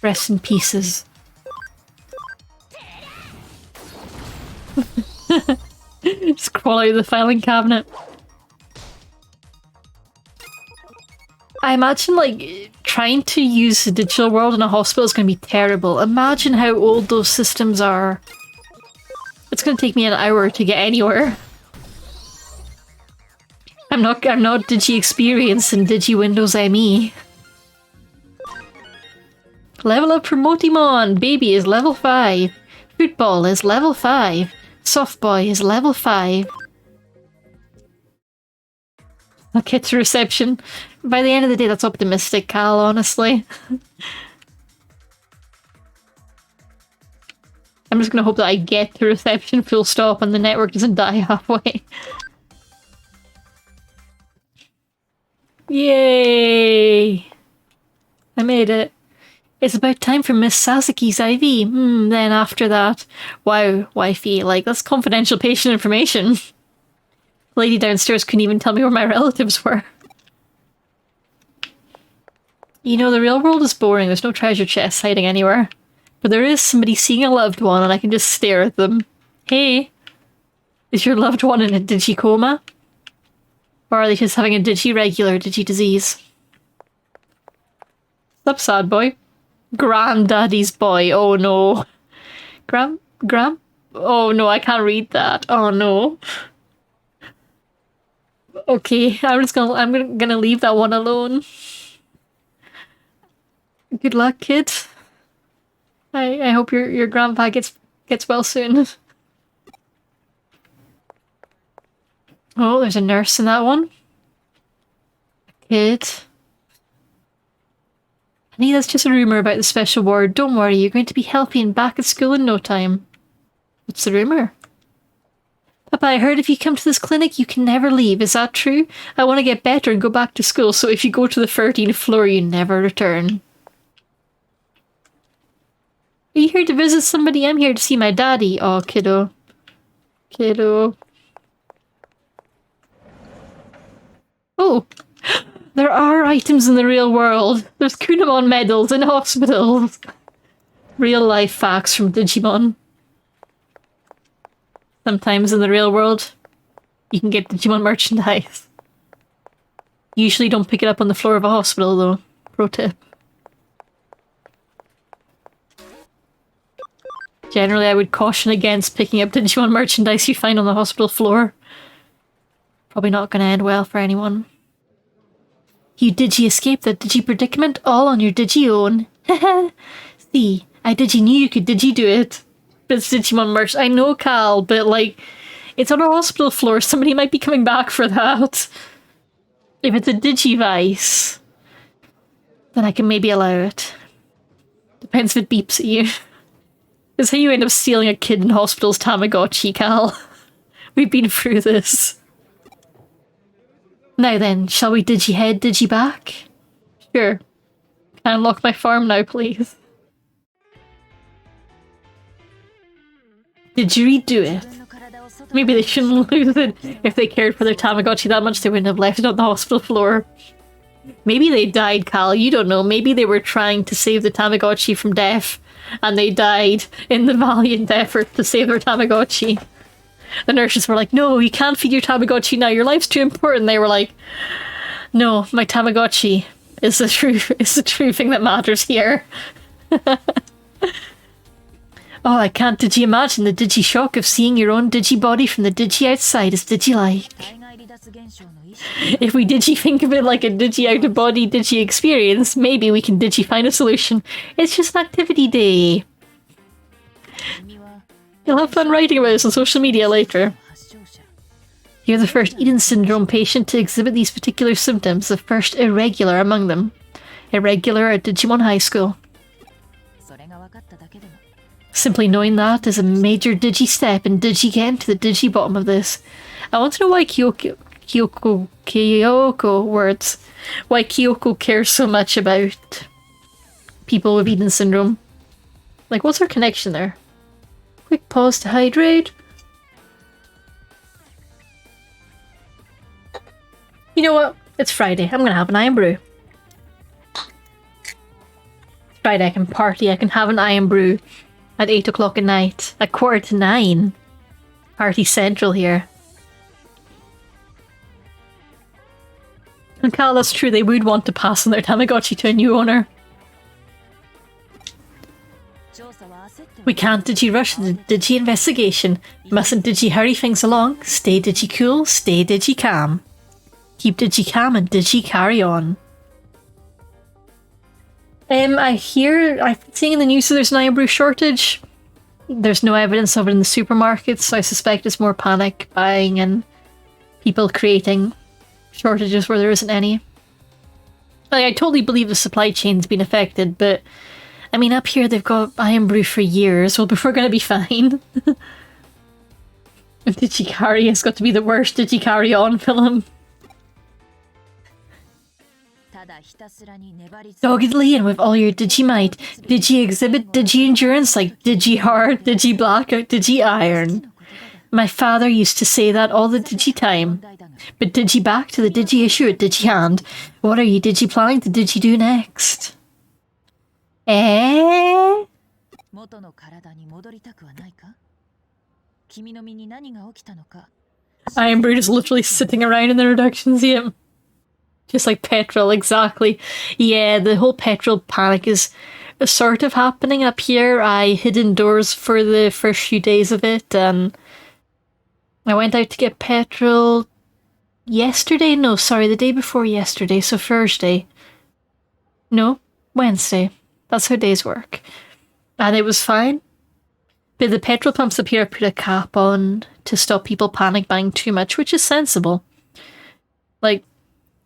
Speaker 2: Rest in pieces. Just crawl out of the filing cabinet. I imagine, like, trying to use the digital world in a hospital is going to be terrible. Imagine how old those systems are. It's going to take me an hour to get anywhere. I'm not Digi experienced in Digi Windows ME. Level up for Motimon! Baby is level 5. Football is level 5. Soft Boy is level 5. I'll get to reception. By the end of the day, that's optimistic, Cal, honestly. I'm just gonna hope that I get to reception full stop and the network doesn't die halfway. Yay! I made it. It's about time for Miss Sasuke's IV. Then after that... Wow, wifey, like, that's confidential patient information. The lady downstairs couldn't even tell me where my relatives were. You know, the real world is boring. There's no treasure chests hiding anywhere. But there is somebody seeing a loved one and I can just stare at them. Hey, is your loved one in a digicoma? Or are they just having a digi-regular digi-disease? Stop, sad boy. Granddaddy's boy. Oh no. Oh no, I can't read that. Oh no. Okay, I'm gonna leave that one alone. Good luck, kid. I hope your grandpa gets well soon. Oh, there's a nurse in that one. A kid. Honey, that's just a rumour about the special ward. Don't worry, you're going to be healthy and back at school in no time. What's the rumour? Papa, I heard if you come to this clinic, you can never leave. Is that true? I want to get better and go back to school, so if you go to the 13th floor, you never return. Are you here to visit somebody? I'm here to see my daddy. Oh, kiddo. Kiddo. Oh, there are items in the real world. There's Kunamon medals in hospitals. Real life facts from Digimon. Sometimes in the real world, you can get Digimon merchandise. Usually don't pick it up on the floor of a hospital though. Pro tip. Generally, I would caution against picking up Digimon merchandise you find on the hospital floor. Probably not going to end well for anyone. You Digi escaped that Digi predicament all on your Digi own. See, I Digi knew you could Digi do it. But it's Digimon merch. I know, Cal, but like, it's on a hospital floor. Somebody might be coming back for that. If it's a Digivice, then I can maybe allow it. Depends if it beeps at you. It's how you end up stealing a kid in hospital's Tamagotchi, Cal. We've been through this. Now then, shall we Digi head, Digi back? Sure. Can I unlock my farm now, please? Did you redo it? Maybe they shouldn't lose it. If they cared for their Tamagotchi that much, they wouldn't have left it on the hospital floor. Maybe they died, Cal. You don't know. Maybe they were trying to save the Tamagotchi from death, and they died in the valiant effort to save their Tamagotchi. The nurses were like, no, you can't feed your Tamagotchi now. Your life's too important. They were like, no, my Tamagotchi is the true thing that matters here. Oh, I can't Digi imagine the Digi shock of seeing your own Digi body from the Digi outside is Digi-like. If we Digi think of it like a Digi out-of-body Digi experience, maybe we can Digi find a solution. It's just an activity day. You'll have fun writing about this on social media later. You're the first Eden Syndrome patient to exhibit these particular symptoms, the first irregular among them. Irregular at Digimon High School. Simply knowing that is a major Digi step in Digi getting to the Digi bottom of this. I want to know why Kyoko cares so much about people with Eden Syndrome. Like, what's her connection there? Quick pause to hydrate. You know what? It's Friday. I'm gonna have an iron brew. It's Friday. I can party. I can have an iron brew at 8 o'clock at night. At 8:45. Party central here. And Cal, that's true. They would want to pass on their Tamagotchi to a new owner. We can't Digi rush the Digi investigation. Mustn't Digi hurry things along. Stay Digi cool, stay Digi calm. Keep Digi calm and Digi carry on. I've seen in the news that there's an iron brew shortage. There's no evidence of it in the supermarkets, so I suspect it's more panic buying and people creating shortages where there isn't any. Like, I totally believe the supply chain's been affected, but I mean, up here they've got iron brew for years. Well, we're gonna be fine. Digi carry has got to be the worst Digi carry on film. Doggedly and with all your Digimight, Digi exhibit Digi endurance like Digi hard, Digi black, or Digi iron. My father used to say that all the Digi time. But Digi back to the Digi issue at Digi hand. What are you Digi planning to Digi do next? Iron Brood is literally sitting around in the reduction museum. Just like petrol, exactly. Yeah, the whole petrol panic is sort of happening up here. I hid indoors for the first few days of it, and I went out to get petrol yesterday. No, sorry, the day before yesterday, so Thursday. No, Wednesday. That's how days work. And it was fine. But the petrol pumps up here put a cap on to stop people panic buying too much, which is sensible. Like,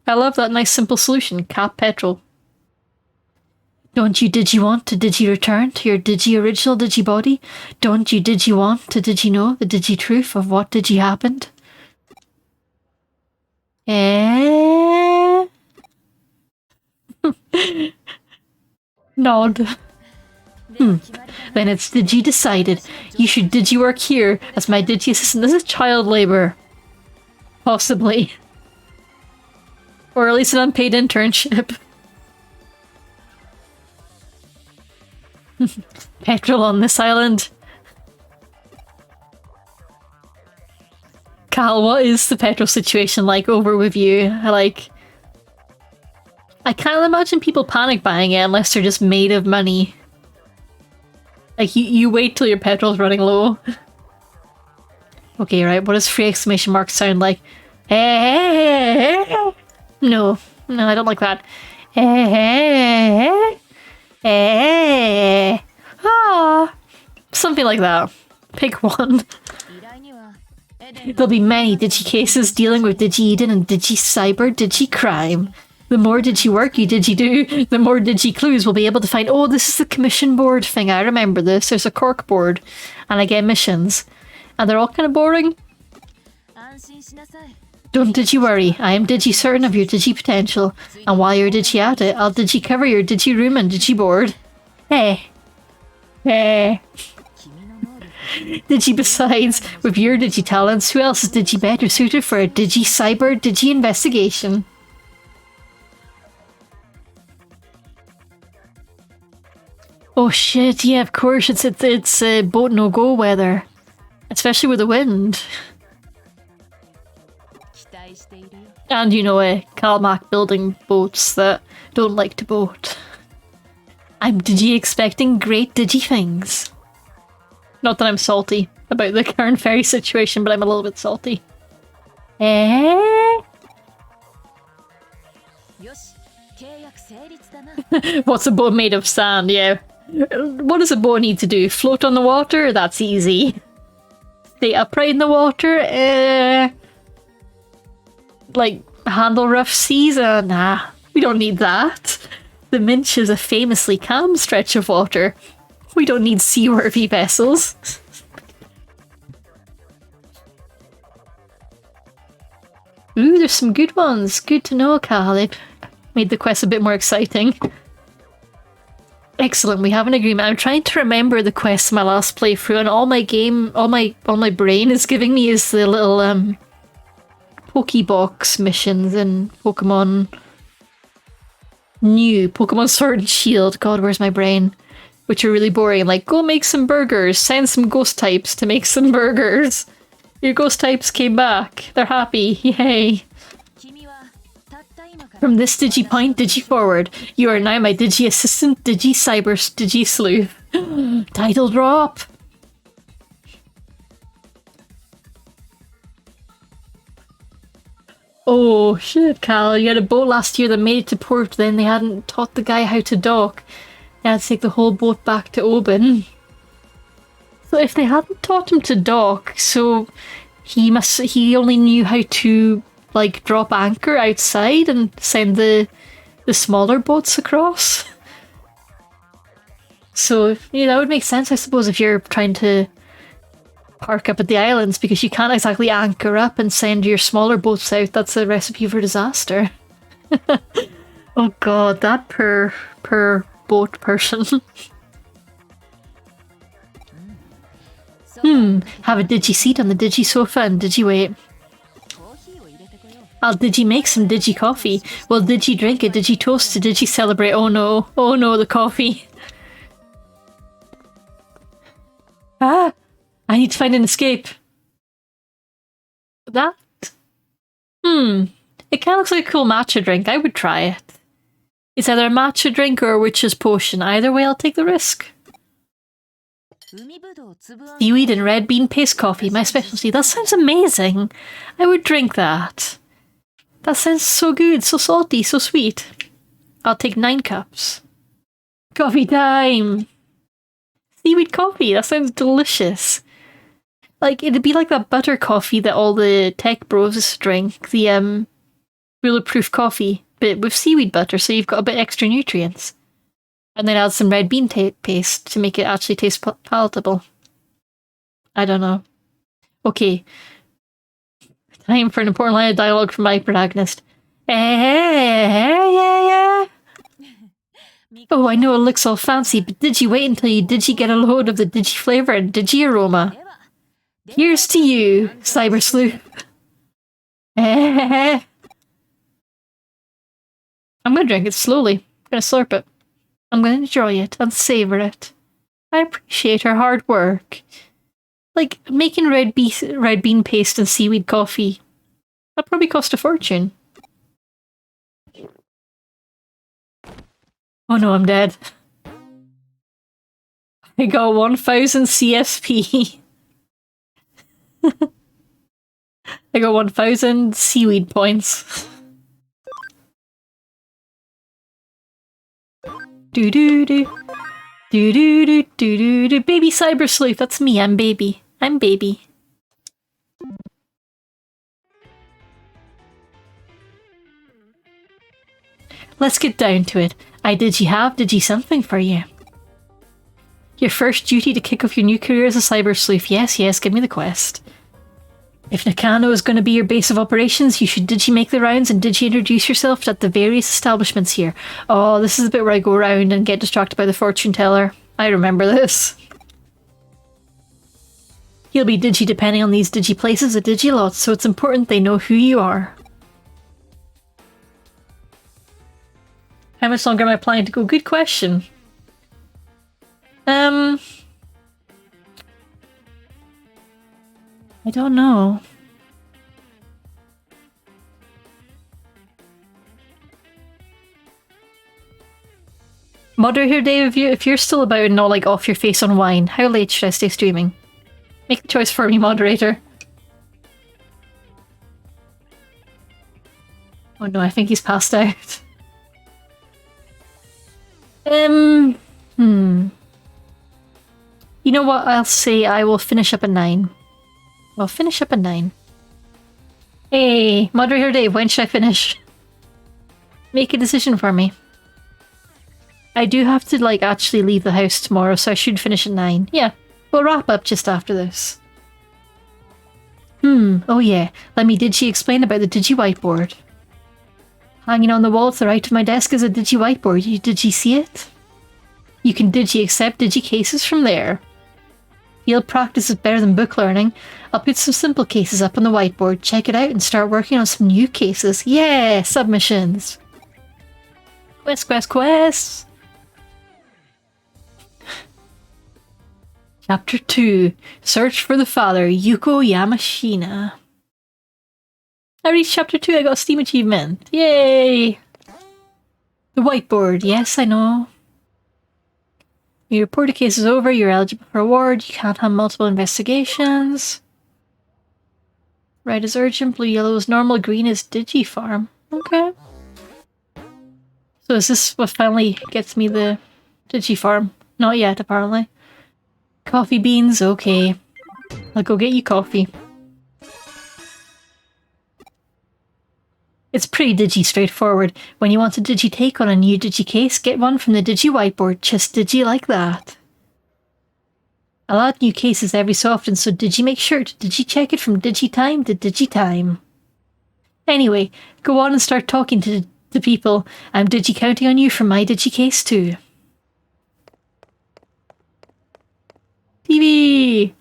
Speaker 2: I love that nice simple solution, cap petrol. Don't you Digi want to Digi return to your Digi original Digi body? Don't you Digi want to Digi know the Digi truth of what Digi happened? Nod. Then it's Digi decided. You should Digi work here as my Digi assistant. This is child labour. Possibly. Or at least an unpaid internship. Petrol on this island. Cal, what is the petrol situation like over with you? I can't imagine people panic buying it unless they're just made of money. Like, you wait till your petrol's running low. Okay, right, what does 3 exclamation marks sound like? No, I don't like that. Something like that. Pick one. There'll be many Digi-cases dealing with Digi-Eden and Digi-Cyber, Digi-Crime. The more Digi-work you Digi-do, the more Digi-clues we'll be able to find. Oh, this is the commission board thing. I remember this. There's a cork board, and I get missions. And they're all kind of boring. Don't Digi-worry. I am Digi-certain of your Digi-potential. And while you're Digi-at it, I'll Digi-cover your Digi-room and Digi-board. Hey. Hey. Digi besides, with your Digi talents, who else is Digi better suited for a Digi Cyber Digi investigation? Oh shit, yeah, of course, it's boat no-go weather. Especially with the wind. And you know, Calmac building boats that don't like to boat. I'm Digi expecting great Digi things. Not that I'm salty about the current ferry situation, but I'm a little bit salty. What's a boat made of? Sand, yeah. What does a boat need to do? Float on the water? That's easy. Stay upright in the water? Like, handle rough seas? Nah, we don't need that. The Minch is a famously calm stretch of water. We don't need seaworthy vessels. Ooh, there's some good ones. Good to know, Cal. They've made the quest a bit more exciting. Excellent, we have an agreement. I'm trying to remember the quest in my last playthrough, and all my brain is giving me is the little Pokebox missions in Pokemon Sword and Shield. God, where's my brain? Which are really boring, like, go make some burgers, send some ghost types to make some burgers. Your ghost types came back. They're happy. Yay. From this Digi point, Digi forward. You are now my Digi assistant, Digi Cyber, Digi Sleuth. Title drop. Oh shit, Cal. You had a boat last year that made it to port, then they hadn't taught the guy how to dock. They had to take the whole boat back to Oban. So if they hadn't taught him to dock, so he only knew how to like drop anchor outside and send the smaller boats across. So yeah, that would make sense, I suppose, if you're trying to park up at the islands, because you can't exactly anchor up and send your smaller boats out. That's a recipe for disaster. Oh god, that per boat person. Have a Digi seat on the Digi sofa and Digi wait. I'll Digi make some Digi coffee. We'll Digi drink a Digi toast to Digi celebrate. Oh no, the coffee. Ah! I need to find an escape. That? It kind of looks like a cool matcha drink. I would try it. It's either a matcha drink or a witch's potion. Either way, I'll take the risk. Seaweed and red bean paste coffee, my specialty. That sounds amazing. I would drink that. That sounds so good, so salty, so sweet. I'll take 9 cups. Coffee time! Seaweed coffee, that sounds delicious. Like, it'd be like that butter coffee that all the tech bros drink. The, bulletproof coffee, but with seaweed butter, so you've got a bit extra nutrients. And then add some red bean paste to make it actually taste palatable. I don't know. Okay. Time for an important line of dialogue from my protagonist. Yeah. Oh, I know it looks all fancy, but did you wait until you get a load of the Digi flavour and Digi aroma? Here's to you, Cyber Sleuth. I'm gonna drink it slowly. I'm gonna slurp it. I'm gonna enjoy it and savour it. I appreciate her hard work. Like, making red bean paste and seaweed coffee. That probably cost a fortune. Oh no, I'm dead. I got 1000 CSP. I got 1000 seaweed points. Do. Do do do do do do. Baby Cyber Sleuth. That's me. I'm baby. I'm baby. Let's get down to it. I digi something for you. Your first duty to kick off your new career as a cyber sleuth. Yes, yes, give me the quest. If Nakano is going to be your base of operations, you should digi-make the rounds and digi-introduce yourself at the various establishments here. Oh, this is the bit where I go around and get distracted by the fortune teller. I remember this. He'll be digi-depending on these digi-places at digi-lots, so it's important they know who you are. How much longer am I planning to go? Good question. I don't know. Moderator Dave, if you're still about and not like off your face on wine, how late should I stay streaming? Make the choice for me, moderator. Oh no, I think he's passed out. You know what? I'll say I will finish up at 9. I'll finish up at 9. Hey, moderator Dave, when should I finish? Make a decision for me. I do have to, like, actually leave the house tomorrow, so I should finish at 9. Yeah, we'll wrap up just after this. Oh yeah, let me digi explain about the digi whiteboard. Hanging on the wall to the right of my desk is a digi whiteboard. Did you see it? You can digi accept digi cases from there. Field practice is better than book learning. I'll put some simple cases up on the whiteboard. Check it out and start working on some new cases. Yeah, submissions. Quest, quest, quest. Chapter 2. Search for the father, Yuko Yamashina. I reached chapter 2, I got a Steam achievement. Yay! The whiteboard, yes, I know. Your report a case is over, you're eligible for reward, you can't have multiple investigations. Red is urgent, blue, yellow is normal, green is Digifarm. Okay. So is this what finally gets me the Digifarm? Not yet, apparently. Coffee beans, okay. I'll go get you coffee. It's pretty digi straightforward. When you want to digi take on a new digi case, get one from the digi whiteboard. Just digi like that. I'll add new cases every so often, so digi make sure to digi check it from digi time to digi time. Anyway, go on and start talking to the people. I'm digi counting on you for my digi case too. TV!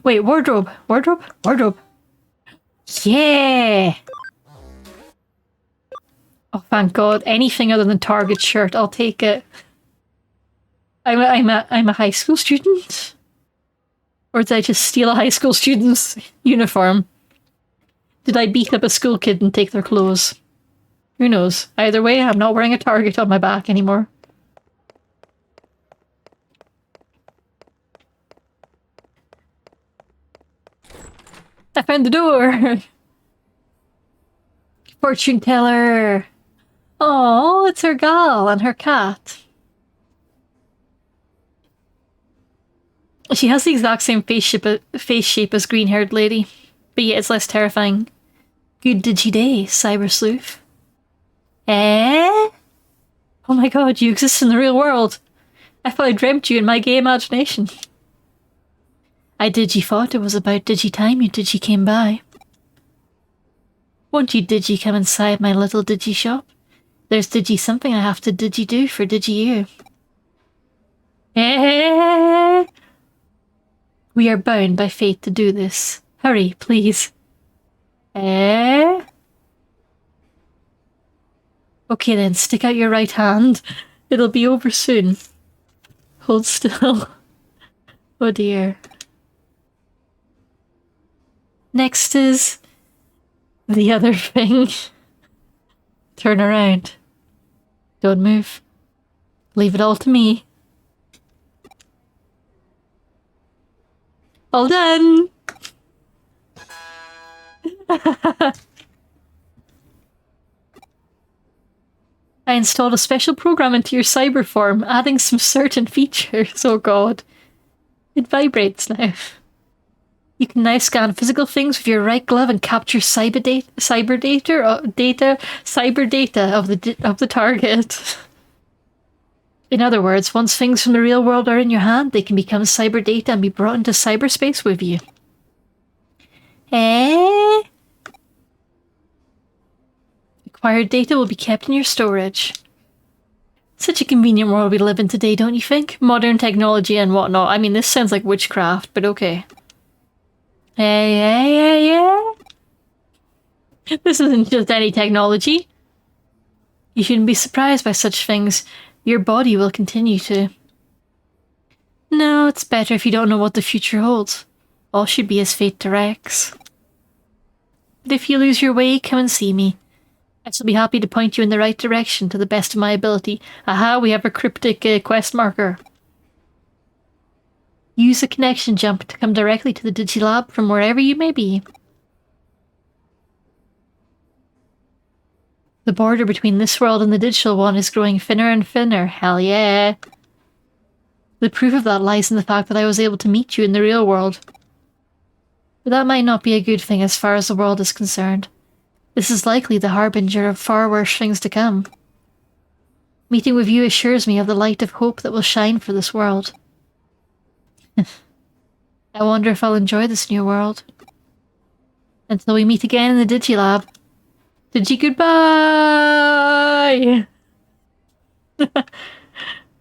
Speaker 2: Wait, wardrobe! Wardrobe? Wardrobe! Yeah! Oh, thank God. Anything other than Target shirt, I'll take it. I'm a high school student? Or did I just steal a high school student's uniform? Did I beat up a school kid and take their clothes? Who knows? Either way, I'm not wearing a Target on my back anymore. I found the door! Fortune teller! Oh, it's her gal and her cat. She has the exact same face shape as green-haired lady, but yet it's less terrifying. Good digi day, Cyber Sleuth. Eh? Oh my god, you exist in the real world. I thought I dreamt you in my gay imagination. I digi thought it was about digi time you digi came by. Won't you digi come inside my little digi shop? There's digi something I have to digi do for digi you. Eh? We are bound by fate to do this. Hurry, please. Eh? Okay then, stick out your right hand. It'll be over soon. Hold still. Oh dear. Next is the other thing. Turn around. Don't move. Leave it all to me. All done! I installed a special program into your cyber form, adding some certain features. Oh god. It vibrates now. You can now scan physical things with your right glove and capture cyber data of the target. In other words, once things from the real world are in your hand, they can become cyber data and be brought into cyberspace with you. Eh? Acquired data will be kept in your storage. Such a convenient world we live in today, don't you think? Modern technology and whatnot. I mean, this sounds like witchcraft, but okay. Yeah. This isn't just any technology. You shouldn't be surprised by such things. Your body will continue to. No, it's better if you don't know what the future holds. All should be as fate directs. But if you lose your way, come and see me. I shall be happy to point you in the right direction to the best of my ability. Aha, we have a cryptic quest marker. Use the connection jump to come directly to the Digilab from wherever you may be. The border between this world and the digital one is growing thinner and thinner. Hell yeah. The proof of that lies in the fact that I was able to meet you in the real world. But that might not be a good thing as far as the world is concerned. This is likely the harbinger of far worse things to come. Meeting with you assures me of the light of hope that will shine for this world. I wonder if I'll enjoy this new world. Until we meet again in the Digilab. Goodbye!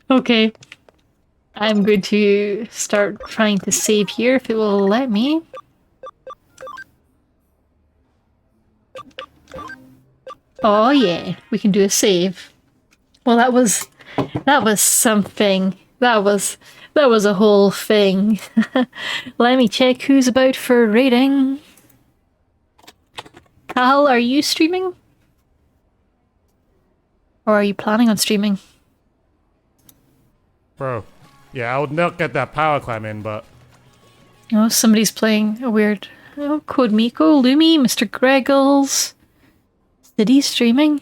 Speaker 2: Okay. I'm going to start trying to save here if it will let me. Oh yeah, we can do a save. Well, that was something. That was a whole thing. Let me check who's about for rating. Cal, are you streaming? Or are you planning on streaming?
Speaker 1: Bro, yeah, I would not get that power climb in, but...
Speaker 2: Oh, somebody's playing a weird... Oh, Code Miko, Lumi, Mr. Greggles. City streaming?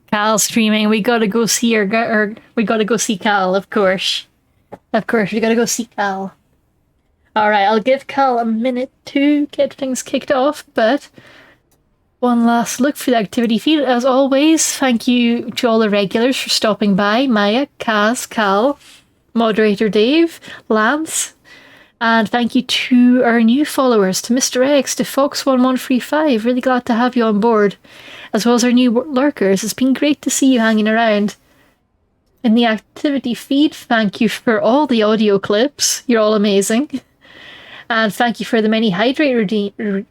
Speaker 2: Cal streaming. We gotta go see we gotta go see Cal, of course. Of course, we gotta go see Cal. Alright, I'll give Cal a minute to get things kicked off, but one last look through the activity feed. As always, thank you to all the regulars for stopping by. Maya, Kaz, Cal, Moderator Dave, Lance, and thank you to our new followers, to Mr. X, to Fox1135. Really glad to have you on board, as well as our new lurkers. It's been great to see you hanging around. In the activity feed, thank you for all the audio clips. You're all amazing. And thank you for the many hydrate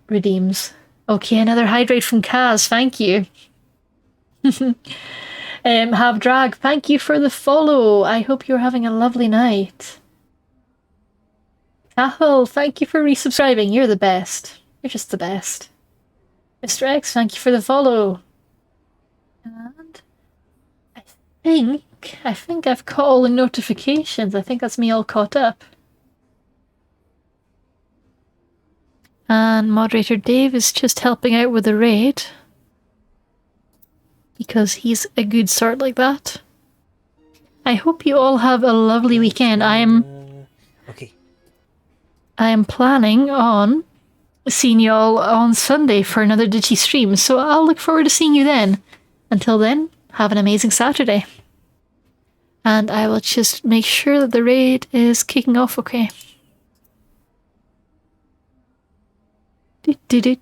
Speaker 2: redeems. Okay, another hydrate from Kaz. Thank you. Have Drag, thank you for the follow. I hope you're having a lovely night. Cahill, thank you for resubscribing. You're the best. You're just the best. Mr. X, thank you for the follow. And I think I've caught all the notifications. I think that's me all caught up. And Moderator Dave is just helping out with the raid. Because he's a good sort like that. I hope you all have a lovely weekend. I am planning on seeing you all on Sunday for another Digi stream, so I'll look forward to seeing you then. Until then, have an amazing Saturday. And I will just make sure that the raid is kicking off okay.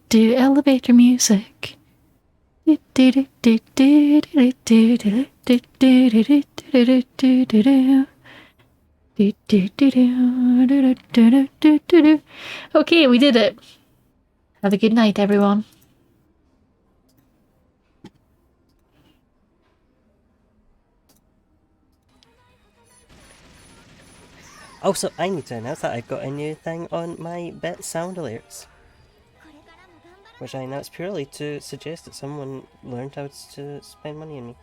Speaker 2: Do elevator music. Okay, we did it. Have a good night, everyone.
Speaker 3: Also, I need to announce that I've got a new thing on my bit sound alerts, which I announced purely to suggest that someone learned how to spend money on me.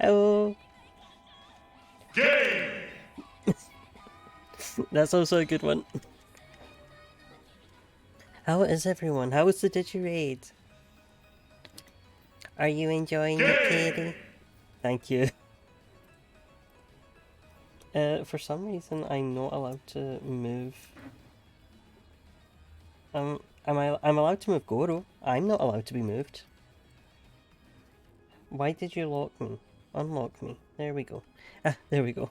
Speaker 3: Hello!
Speaker 1: Game!
Speaker 3: That's also a good one. How is everyone? How is the Digi Raid? Are you enjoying it, Katie? Thank you. For some reason, I'm not allowed to move. I'm allowed to move Goro. I'm not allowed to be moved. Why did you lock me? Unlock me. There we go. Ah, there we go.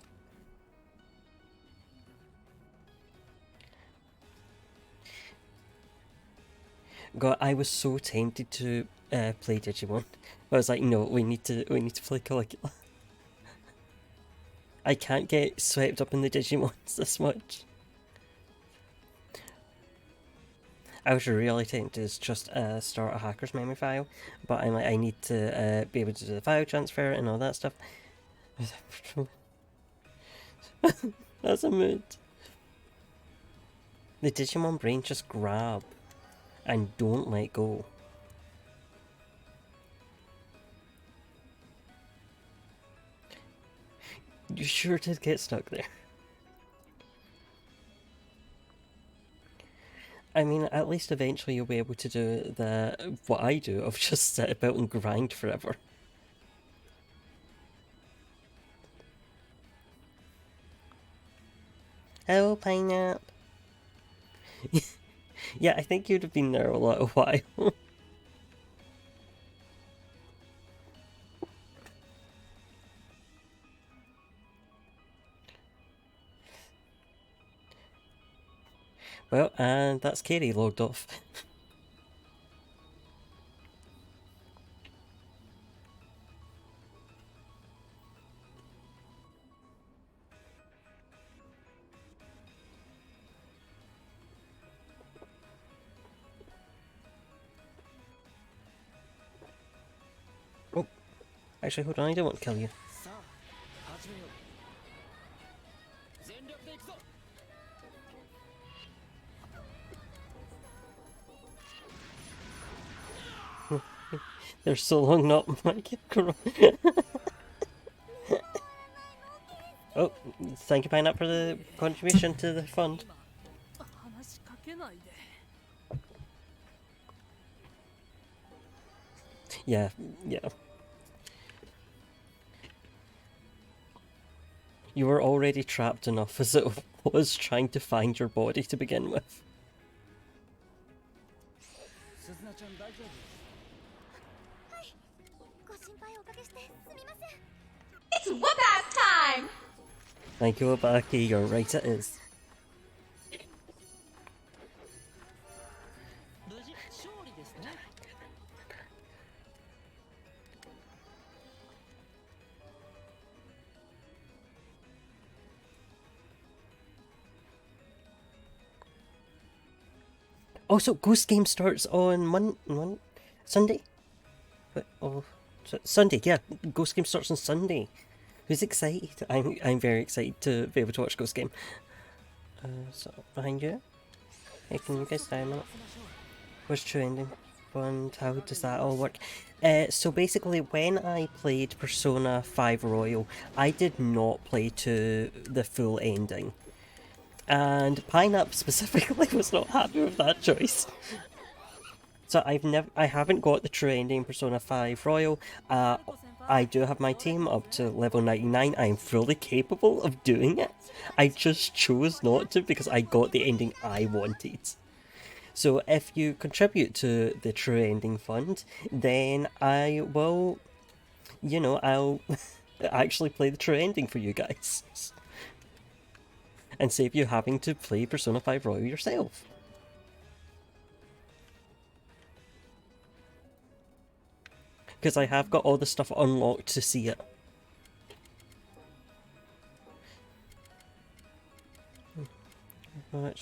Speaker 3: God, I was so tempted to play Digimon. I was like, no, we need to play Caligula. I can't get swept up in the Digimons this much. I was really tempted to just start a hacker's memory file, but I'm like, I need to be able to do the file transfer and all that stuff. That's a mood. The Digimon brain just grab and don't let go. You sure did get stuck there. I mean, at least eventually you'll be able to do what I do of just sit about and grind forever. Hello, Pineapple. Yeah, I think you'd have been there a little while. Well, and that's Katie logged off. Oh, actually, hold on, I don't want to kill you. They're so long not my Catgirl. Oh, thank you, Pineapple, for the contribution to the fund. Yeah, yeah. You were already trapped enough as it was trying to find your body to begin with.
Speaker 4: It's whoop-ass time!
Speaker 3: Thank you, Obaki, you're right, it is. Also, Ghost Game starts on Sunday? But, oh, Sunday, yeah. Ghost Game starts on Sunday. Who's excited? I'm very excited to be able to watch Ghost Game. So, behind you. Hey, can you guys time it? What's trending? And how does that all work? So basically, when I played Persona 5 Royal, I did not play to the full ending. And Pineapple specifically was not happy with that choice. So I haven't got the true ending Persona 5 Royal. I do have my team up to level 99. I am fully capable of doing it. I just chose not to because I got the ending I wanted. So if you contribute to the true ending fund, then I will, I'll actually play the true ending for you guys. And save you having to play Persona 5 Royal yourself. Because I have got all the stuff unlocked to see it. How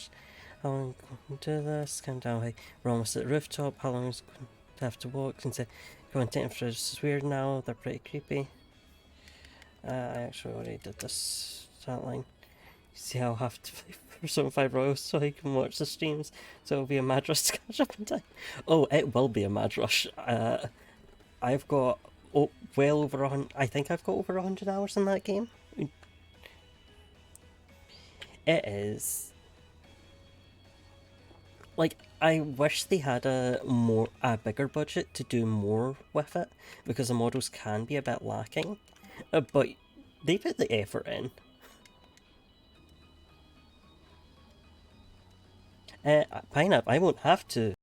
Speaker 3: long do this? Come down, hey, we're almost at the rooftop. How long is going to have to walk? And say, go and take them. This is weird now. They're pretty creepy. I actually already did this chat line. See, I'll have to play Persona 5 Royal so I can watch the streams. So it'll be a mad rush to catch up in time. Oh, it will be a mad rush. I've got well over 100. I think I've got over 100 hours in that game. It is like I wish they had a bigger budget to do more with it, because the models can be a bit lacking. But they put the effort in. Pineapple, I won't have to